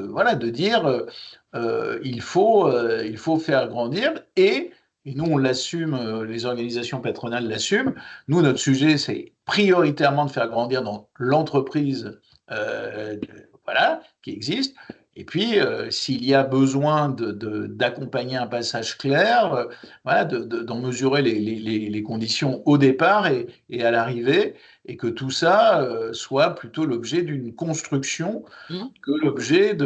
[SPEAKER 3] voilà, de dire il faut faire grandir et nous on l'assume, les organisations patronales l'assument. Nous, notre sujet, c'est prioritairement de faire grandir dans l'entreprise voilà, qui existe. Et puis, s'il y a besoin d'accompagner un passage clair, voilà, d'en mesurer les conditions au départ et à l'arrivée, et que tout ça soit plutôt l'objet d'une construction que l'objet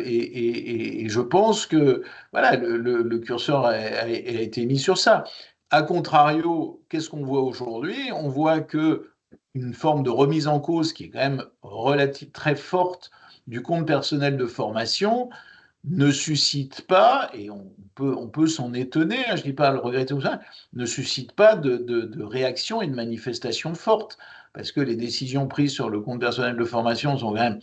[SPEAKER 3] et je pense que voilà, le curseur a été mis sur ça. A contrario, qu'est-ce qu'on voit aujourd'hui? On voit que une forme de remise en cause qui est quand même relative, très forte du compte personnel de formation ne suscite pas, et on peut s'en étonner, hein, je ne dis pas le regretter ou ça, ne suscite pas de réaction et de manifestation forte, parce que les décisions prises sur le compte personnel de formation sont quand même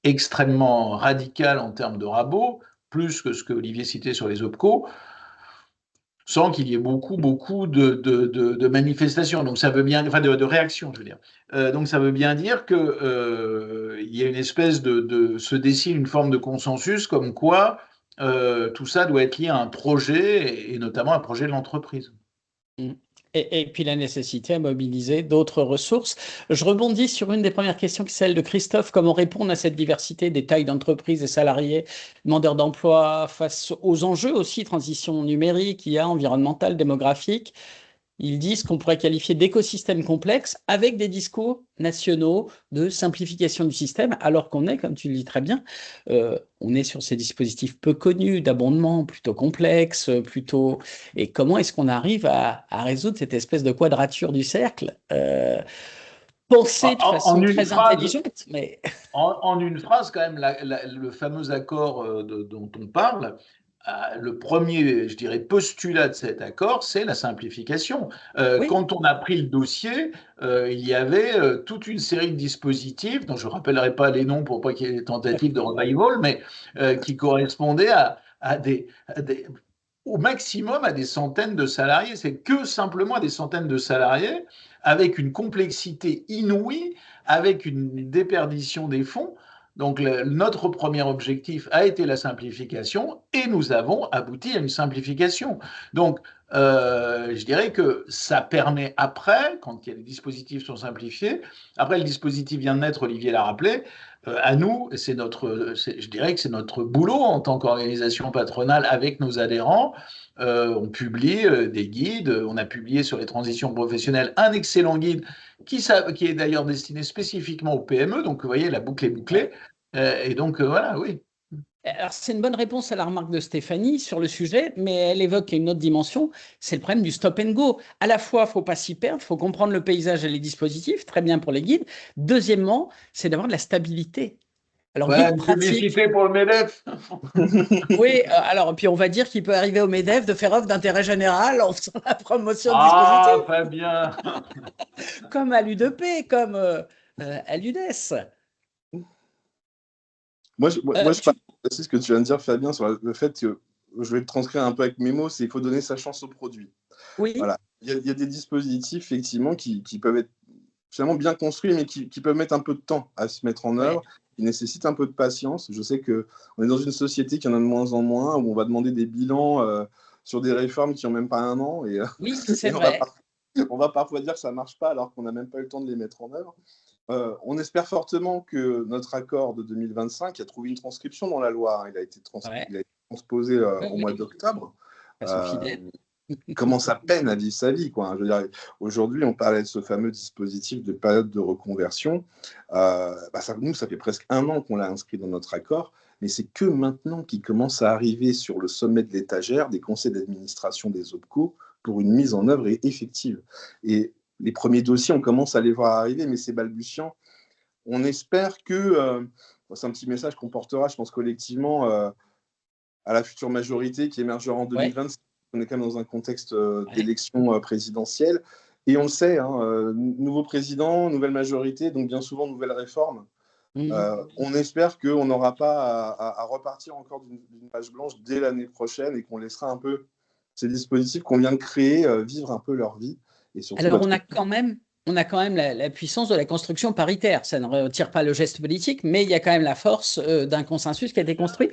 [SPEAKER 3] extrêmement radicales en termes de rabot, plus que ce que Olivier citait sur les OPCO, sans qu'il y ait beaucoup de manifestations. Donc ça veut bien, enfin de réactions, je veux dire. Donc ça veut bien dire que il y a une espèce se dessine une forme de consensus comme quoi tout ça doit être lié à un projet et notamment un projet de l'entreprise.
[SPEAKER 1] Et puis la nécessité à mobiliser d'autres ressources. Je rebondis sur une des premières questions, qui est celle de Christophe. Comment répondre à cette diversité des tailles d'entreprise, des salariés, demandeurs d'emploi, face aux enjeux aussi, transition numérique, IA, environnementale, démographique? Ils disent qu'on pourrait qualifier d'écosystème complexe avec des discours nationaux de simplification du système, alors qu'on est, comme tu le dis très bien, on est sur ces dispositifs peu connus, d'abondement plutôt complexes, plutôt... Et comment est-ce qu'on arrive à résoudre cette espèce de quadrature du cercle pensée de façon très intelligente, mais...
[SPEAKER 3] En une phrase, quand même, le fameux accord dont on parle, le premier, je dirais, postulat de cet accord, c'est la simplification.
[SPEAKER 1] Oui.
[SPEAKER 3] Quand on a pris le dossier, il y avait toute une série de dispositifs, dont je ne rappellerai pas les noms pour pas qu'il y ait des tentatives de revival, mais qui correspondaient au maximum à des centaines de salariés. C'est que simplement à des centaines de salariés, avec une complexité inouïe, avec une déperdition des fonds. Donc notre premier objectif a été la simplification et nous avons abouti à une simplification. Donc je dirais que ça permet après, quand les dispositifs sont simplifiés, après le dispositif vient de naître, Olivier l'a rappelé, à nous, je dirais que c'est notre boulot en tant qu'organisation patronale avec nos adhérents. On publie des guides, on a publié sur les transitions professionnelles un excellent guide qui est d'ailleurs destiné spécifiquement aux PME, donc vous voyez, la boucle est bouclée. Et donc voilà, oui.
[SPEAKER 1] Alors, c'est une bonne réponse à la remarque de Stéphanie sur le sujet, mais elle évoque une autre dimension, c'est le problème du stop and go. À la fois, il ne faut pas s'y perdre, il faut comprendre le paysage et les dispositifs, très bien pour les guides. Deuxièmement, c'est d'avoir de la stabilité. Alors,
[SPEAKER 3] ouais,
[SPEAKER 1] guide pratique.
[SPEAKER 3] Publicité pour le MEDEF.
[SPEAKER 1] Oui, alors, puis on va dire qu'il peut arriver au MEDEF de faire offre d'intérêt général en faisant la promotion de dispositifs.
[SPEAKER 3] Ah, Fabien.
[SPEAKER 1] Comme à l'UDP, comme à l'UDES.
[SPEAKER 4] Moi, je partage aussi ce que tu viens de dire, Fabien, sur le fait que je vais le transcrire un peu avec mes mots, c'est qu'il faut donner sa chance au produit.
[SPEAKER 1] Oui.
[SPEAKER 4] Voilà. il y a des dispositifs, effectivement, qui peuvent être finalement bien construits, mais qui peuvent mettre un peu de temps à se mettre en œuvre, qui nécessitent un peu de patience. Je sais qu'on est dans une société qui en a de moins en moins, où on va demander des bilans sur des réformes qui n'ont même pas un an,
[SPEAKER 1] Oui, c'est
[SPEAKER 4] et
[SPEAKER 1] vrai.
[SPEAKER 4] on va parfois dire que ça ne marche pas alors qu'on n'a même pas eu le temps de les mettre en œuvre. On espère fortement que notre accord de 2025 a trouvé une transcription dans la loi. Il a été transposé au mois d'octobre.
[SPEAKER 1] Façon fidèle.
[SPEAKER 4] Commence à peine à vivre sa vie, quoi. Je veux dire, aujourd'hui, on parlait de ce fameux dispositif de période de reconversion. Nous, ça fait presque 1 an qu'on l'a inscrit dans notre accord, mais c'est que maintenant qu'il commence à arriver sur le sommet de l'étagère des conseils d'administration des OPCO pour une mise en œuvre effective. Et les premiers dossiers, on commence à les voir arriver, mais c'est balbutiant. On espère que, c'est un petit message qu'on portera, je pense, collectivement à la future majorité qui émergera en 2026. On est quand même dans un contexte d'élection présidentielle. Et on le sait, nouveau président, nouvelle majorité, donc bien souvent nouvelle réforme. On espère qu'on n'aura pas à repartir encore d'une page blanche dès l'année prochaine et qu'on laissera un peu ces dispositifs qu'on vient de créer vivre un peu leur vie. Et surtout,
[SPEAKER 1] alors, on a quand même la puissance de la construction paritaire. Ça ne retire pas le geste politique, mais il y a quand même la force d'un consensus qui a été construit.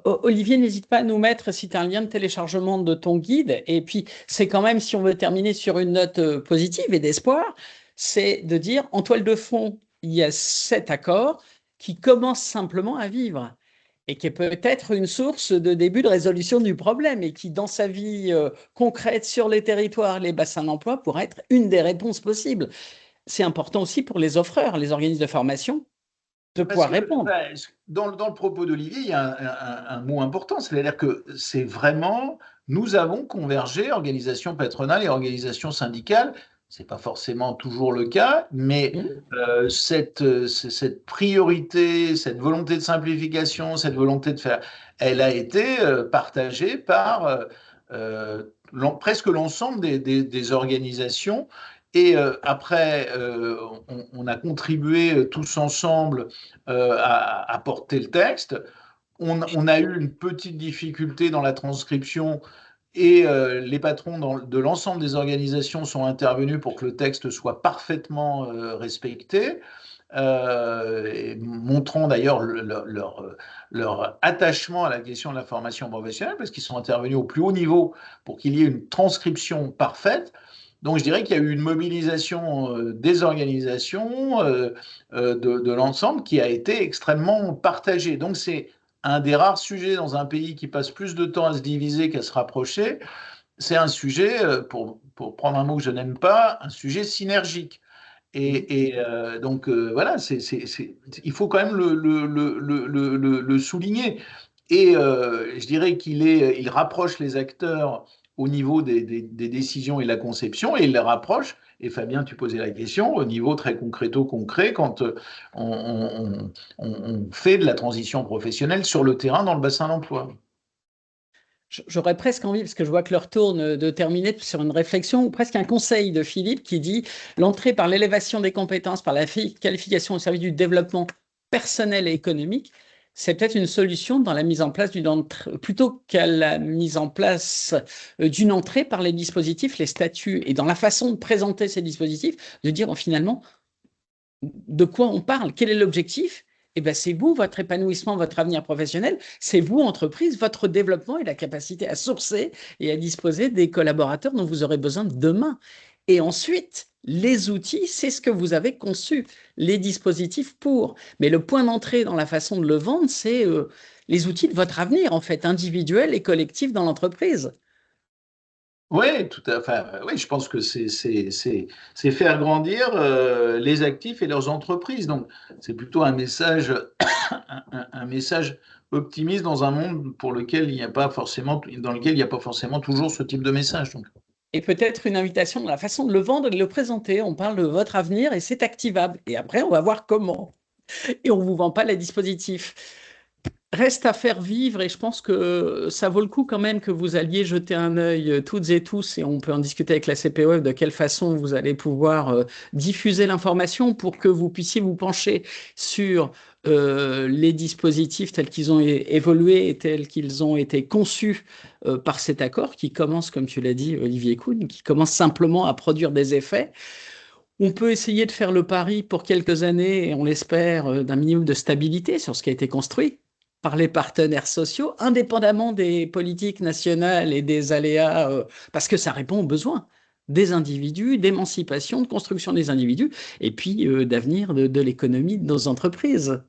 [SPEAKER 1] Olivier, n'hésite pas à nous mettre, si tu as un lien de téléchargement de ton guide. Et puis, c'est quand même, si on veut terminer sur une note positive et d'espoir, c'est de dire, en toile de fond, il y a cet accord qui commence simplement à vivre et qui est peut-être une source de début de résolution du problème et qui, dans sa vie concrète sur les territoires, les bassins d'emploi, pourrait être une des réponses possibles. C'est important aussi pour les offreurs, les organismes de formation, de pouvoir répondre.
[SPEAKER 3] Dans le propos d'Olivier, il y a un mot important, c'est-à-dire que c'est vraiment, nous avons convergé, organisations patronales et organisations syndicales. Ce n'est pas forcément toujours le cas, mais cette priorité, cette volonté de simplification, cette volonté de faire, elle a été partagée par presque l'ensemble des organisations. Et après, on a contribué tous ensemble à porter le texte. On a eu une petite difficulté dans la transcription et les patrons de l'ensemble des organisations sont intervenus pour que le texte soit parfaitement respecté, montrant d'ailleurs leur attachement à la question de la formation professionnelle, parce qu'ils sont intervenus au plus haut niveau pour qu'il y ait une transcription parfaite. Donc je dirais qu'il y a eu une mobilisation des organisations, de l'ensemble, qui a été extrêmement partagée. Donc c'est un des rares sujets dans un pays qui passe plus de temps à se diviser qu'à se rapprocher. C'est un sujet, pour prendre un mot que je n'aime pas, un sujet synergique. Et donc voilà, il faut quand même le souligner. Et je dirais il rapproche les acteurs au niveau des décisions et de la conception, et il les rapproche, et Fabien, tu posais la question, au niveau très concret, quand on fait de la transition professionnelle sur le terrain dans le bassin d'emploi.
[SPEAKER 1] J'aurais presque envie, parce que je vois que l'heure tourne, de terminer sur une réflexion ou presque un conseil de Philippe qui dit « L'entrée par l'élévation des compétences, par la qualification au service du développement personnel et économique, c'est peut-être une solution dans la mise en place plutôt qu'à la mise en place d'une entrée par les dispositifs, les statuts, et dans la façon de présenter ces dispositifs, de dire finalement de quoi on parle, quel est l'objectif ?» Eh bien, c'est vous, votre épanouissement, votre avenir professionnel, c'est vous, entreprise, votre développement et la capacité à sourcer et à disposer des collaborateurs dont vous aurez besoin demain. Et ensuite, les outils, c'est ce que vous avez conçu, les dispositifs pour. Mais le point d'entrée dans la façon de le vendre, c'est les outils de votre avenir, en fait, individuel et collectif dans l'entreprise.
[SPEAKER 3] Oui, tout à fait. Oui, je pense que c'est faire grandir les actifs et leurs entreprises. Donc, c'est plutôt un message, un message optimiste dans un monde pour lequel il n'y a pas forcément, dans lequel il n'y a pas forcément toujours ce type de message. Donc.
[SPEAKER 1] Et peut-être une invitation dans la façon de le vendre et de le présenter. On parle de votre avenir et c'est activable. Et après, on va voir comment. Et on ne vous vend pas les dispositifs. Reste à faire vivre, et je pense que ça vaut le coup quand même que vous alliez jeter un œil toutes et tous, et on peut en discuter avec la CPOF de quelle façon vous allez pouvoir diffuser l'information pour que vous puissiez vous pencher sur les dispositifs tels qu'ils ont évolué et tels qu'ils ont été conçus par cet accord qui commence, comme tu l'as dit, Olivier Kuhn, qui commence simplement à produire des effets. On peut essayer de faire le pari pour quelques années, et on l'espère, d'un minimum de stabilité sur ce qui a été construit par les partenaires sociaux, indépendamment des politiques nationales et des aléas, parce que ça répond aux besoins des individus, d'émancipation, de construction des individus, et puis d'avenir de l'économie de nos entreprises.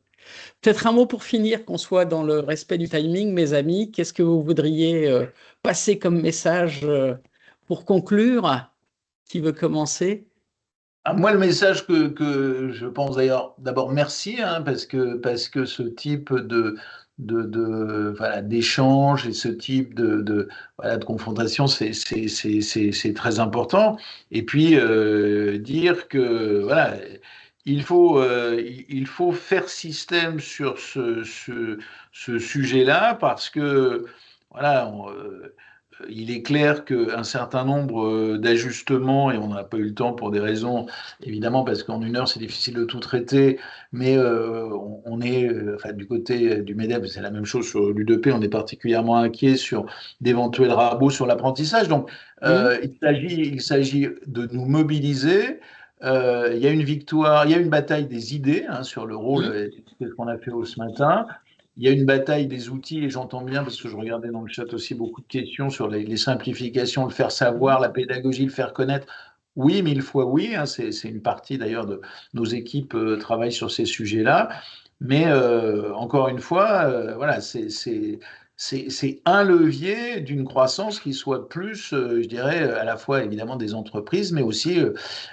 [SPEAKER 1] Peut-être un mot pour finir, qu'on soit dans le respect du timing, mes amis. Qu'est-ce que vous voudriez passer comme message pour conclure? Qui veut commencer?
[SPEAKER 3] Moi, le message que je pense d'ailleurs, d'abord merci, hein, parce que ce type voilà, d'échange et ce type voilà, de confrontation, c'est très important. Et puis, dire que voilà, il faut faire système sur ce sujet-là parce que voilà, il est clair qu'un certain nombre d'ajustements, et on n'a pas eu le temps pour des raisons, évidemment, parce qu'en une heure, c'est difficile de tout traiter, mais on est, enfin, du côté du MEDEF, c'est la même chose sur l'U2P, on est particulièrement inquiet sur d'éventuels rabots sur l'apprentissage. Donc, il s'agit de nous mobiliser. Il y a une victoire, il y a une bataille des idées hein, sur le rôle, c'est ce qu'on a fait ce matin. Il y a une bataille des outils, et j'entends bien, parce que je regardais dans le chat aussi beaucoup de questions sur les simplifications, le faire savoir, la pédagogie, le faire connaître. Oui, mille fois oui, hein, c'est une partie d'ailleurs de nos équipes travaillent sur ces sujets-là. Mais encore une fois, voilà, c'est un levier d'une croissance qui soit plus, je dirais, à la fois évidemment des entreprises, mais aussi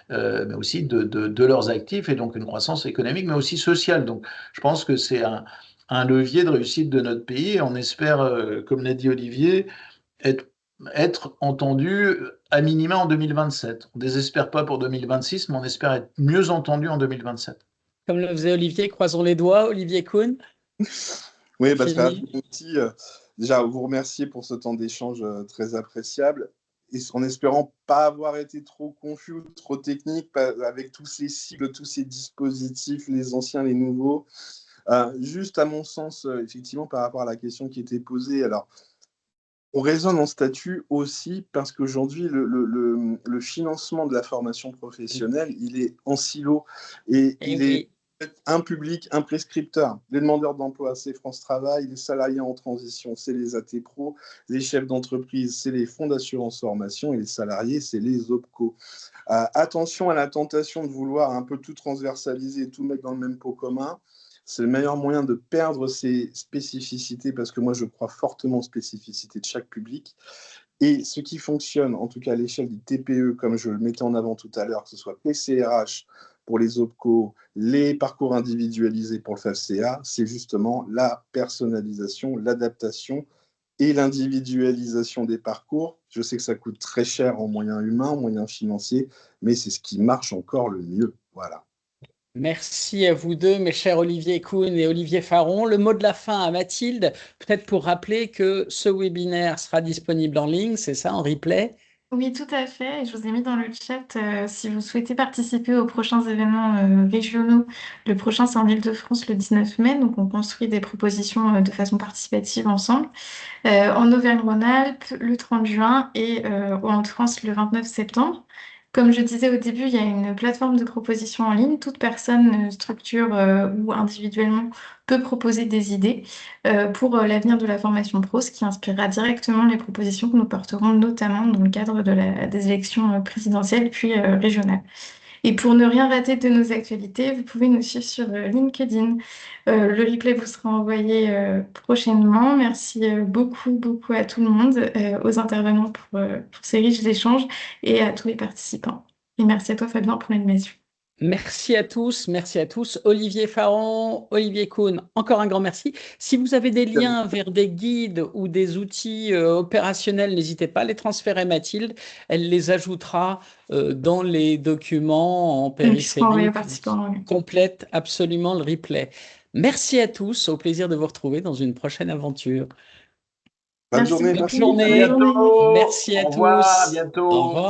[SPEAKER 3] de leurs actifs, et donc une croissance économique, mais aussi sociale. Donc je pense que c'est un levier de réussite de notre pays. On espère, comme l'a dit Olivier, être entendu à minima en 2027. On ne désespère pas pour 2026, mais on espère être mieux entendu en 2027.
[SPEAKER 1] Comme le faisait Olivier, croisons les doigts. Olivier Kuhn.
[SPEAKER 4] Oui, parce que déjà, vous remercier pour ce temps d'échange très appréciable, et en espérant pas avoir été trop confus, trop technique, avec tous ces cibles, tous ces dispositifs, les anciens, les nouveaux. Juste à mon sens, effectivement, par rapport à la question qui était posée, alors, on raisonne en statut aussi parce qu'aujourd'hui, le financement de la formation professionnelle, il est en silo et il est un public, un prescripteur. Les demandeurs d'emploi, c'est France Travail, les salariés en transition, c'est les AT Pro, les chefs d'entreprise, c'est les fonds d'assurance formation, et les salariés, c'est les OPCO. Attention à la tentation de vouloir un peu tout transversaliser et tout mettre dans le même pot commun. C'est le meilleur moyen de perdre ces spécificités, parce que moi, je crois fortement aux spécificités de chaque public. Et ce qui fonctionne, en tout cas à l'échelle du TPE, comme je le mettais en avant tout à l'heure, que ce soit PCRH pour les OPCO, les parcours individualisés pour le FAFCA, c'est justement la personnalisation, l'adaptation et l'individualisation des parcours. Je sais que ça coûte très cher en moyens humains, en moyens financiers, mais c'est ce qui marche encore le mieux. Voilà.
[SPEAKER 1] Merci à vous deux, mes chers Olivier Kuhn et Olivier Faron. Le mot de la fin à Mathilde, peut-être pour rappeler que ce webinaire sera disponible en ligne, c'est ça, en replay?
[SPEAKER 2] Oui, tout à fait. Et je vous ai mis dans le chat, si vous souhaitez participer aux prochains événements régionaux. Le prochain, c'est en Île-de-France le 19 mai. Donc, on construit des propositions de façon participative ensemble. En Auvergne-Rhône-Alpes, le 30 juin et en France, le 29 septembre. Comme je disais au début, il y a une plateforme de proposition en ligne. Toute personne, structure ou individuellement peut proposer des idées pour l'avenir de la formation pro, ce qui inspirera directement les propositions que nous porterons notamment dans le cadre des élections présidentielles puis régionales. Et pour ne rien rater de nos actualités, vous pouvez nous suivre sur LinkedIn. Le replay vous sera envoyé prochainement. Merci beaucoup à tout le monde, aux intervenants pour ces riches échanges et à tous les participants. Et merci à toi, Fabien, pour l'animation.
[SPEAKER 1] Merci à tous, merci à tous. Olivier Faron, Olivier Kuhn, encore un grand merci. Si vous avez des liens vers des guides ou des outils opérationnels, n'hésitez pas à les transférer à Mathilde. Elle les ajoutera dans les documents en périphérie qui complètent absolument le replay. Merci à tous, au plaisir de vous retrouver dans une prochaine aventure.
[SPEAKER 4] Bonne journée.
[SPEAKER 1] Bonne journée. Merci à tous.
[SPEAKER 3] Au revoir, à bientôt.
[SPEAKER 1] Au revoir.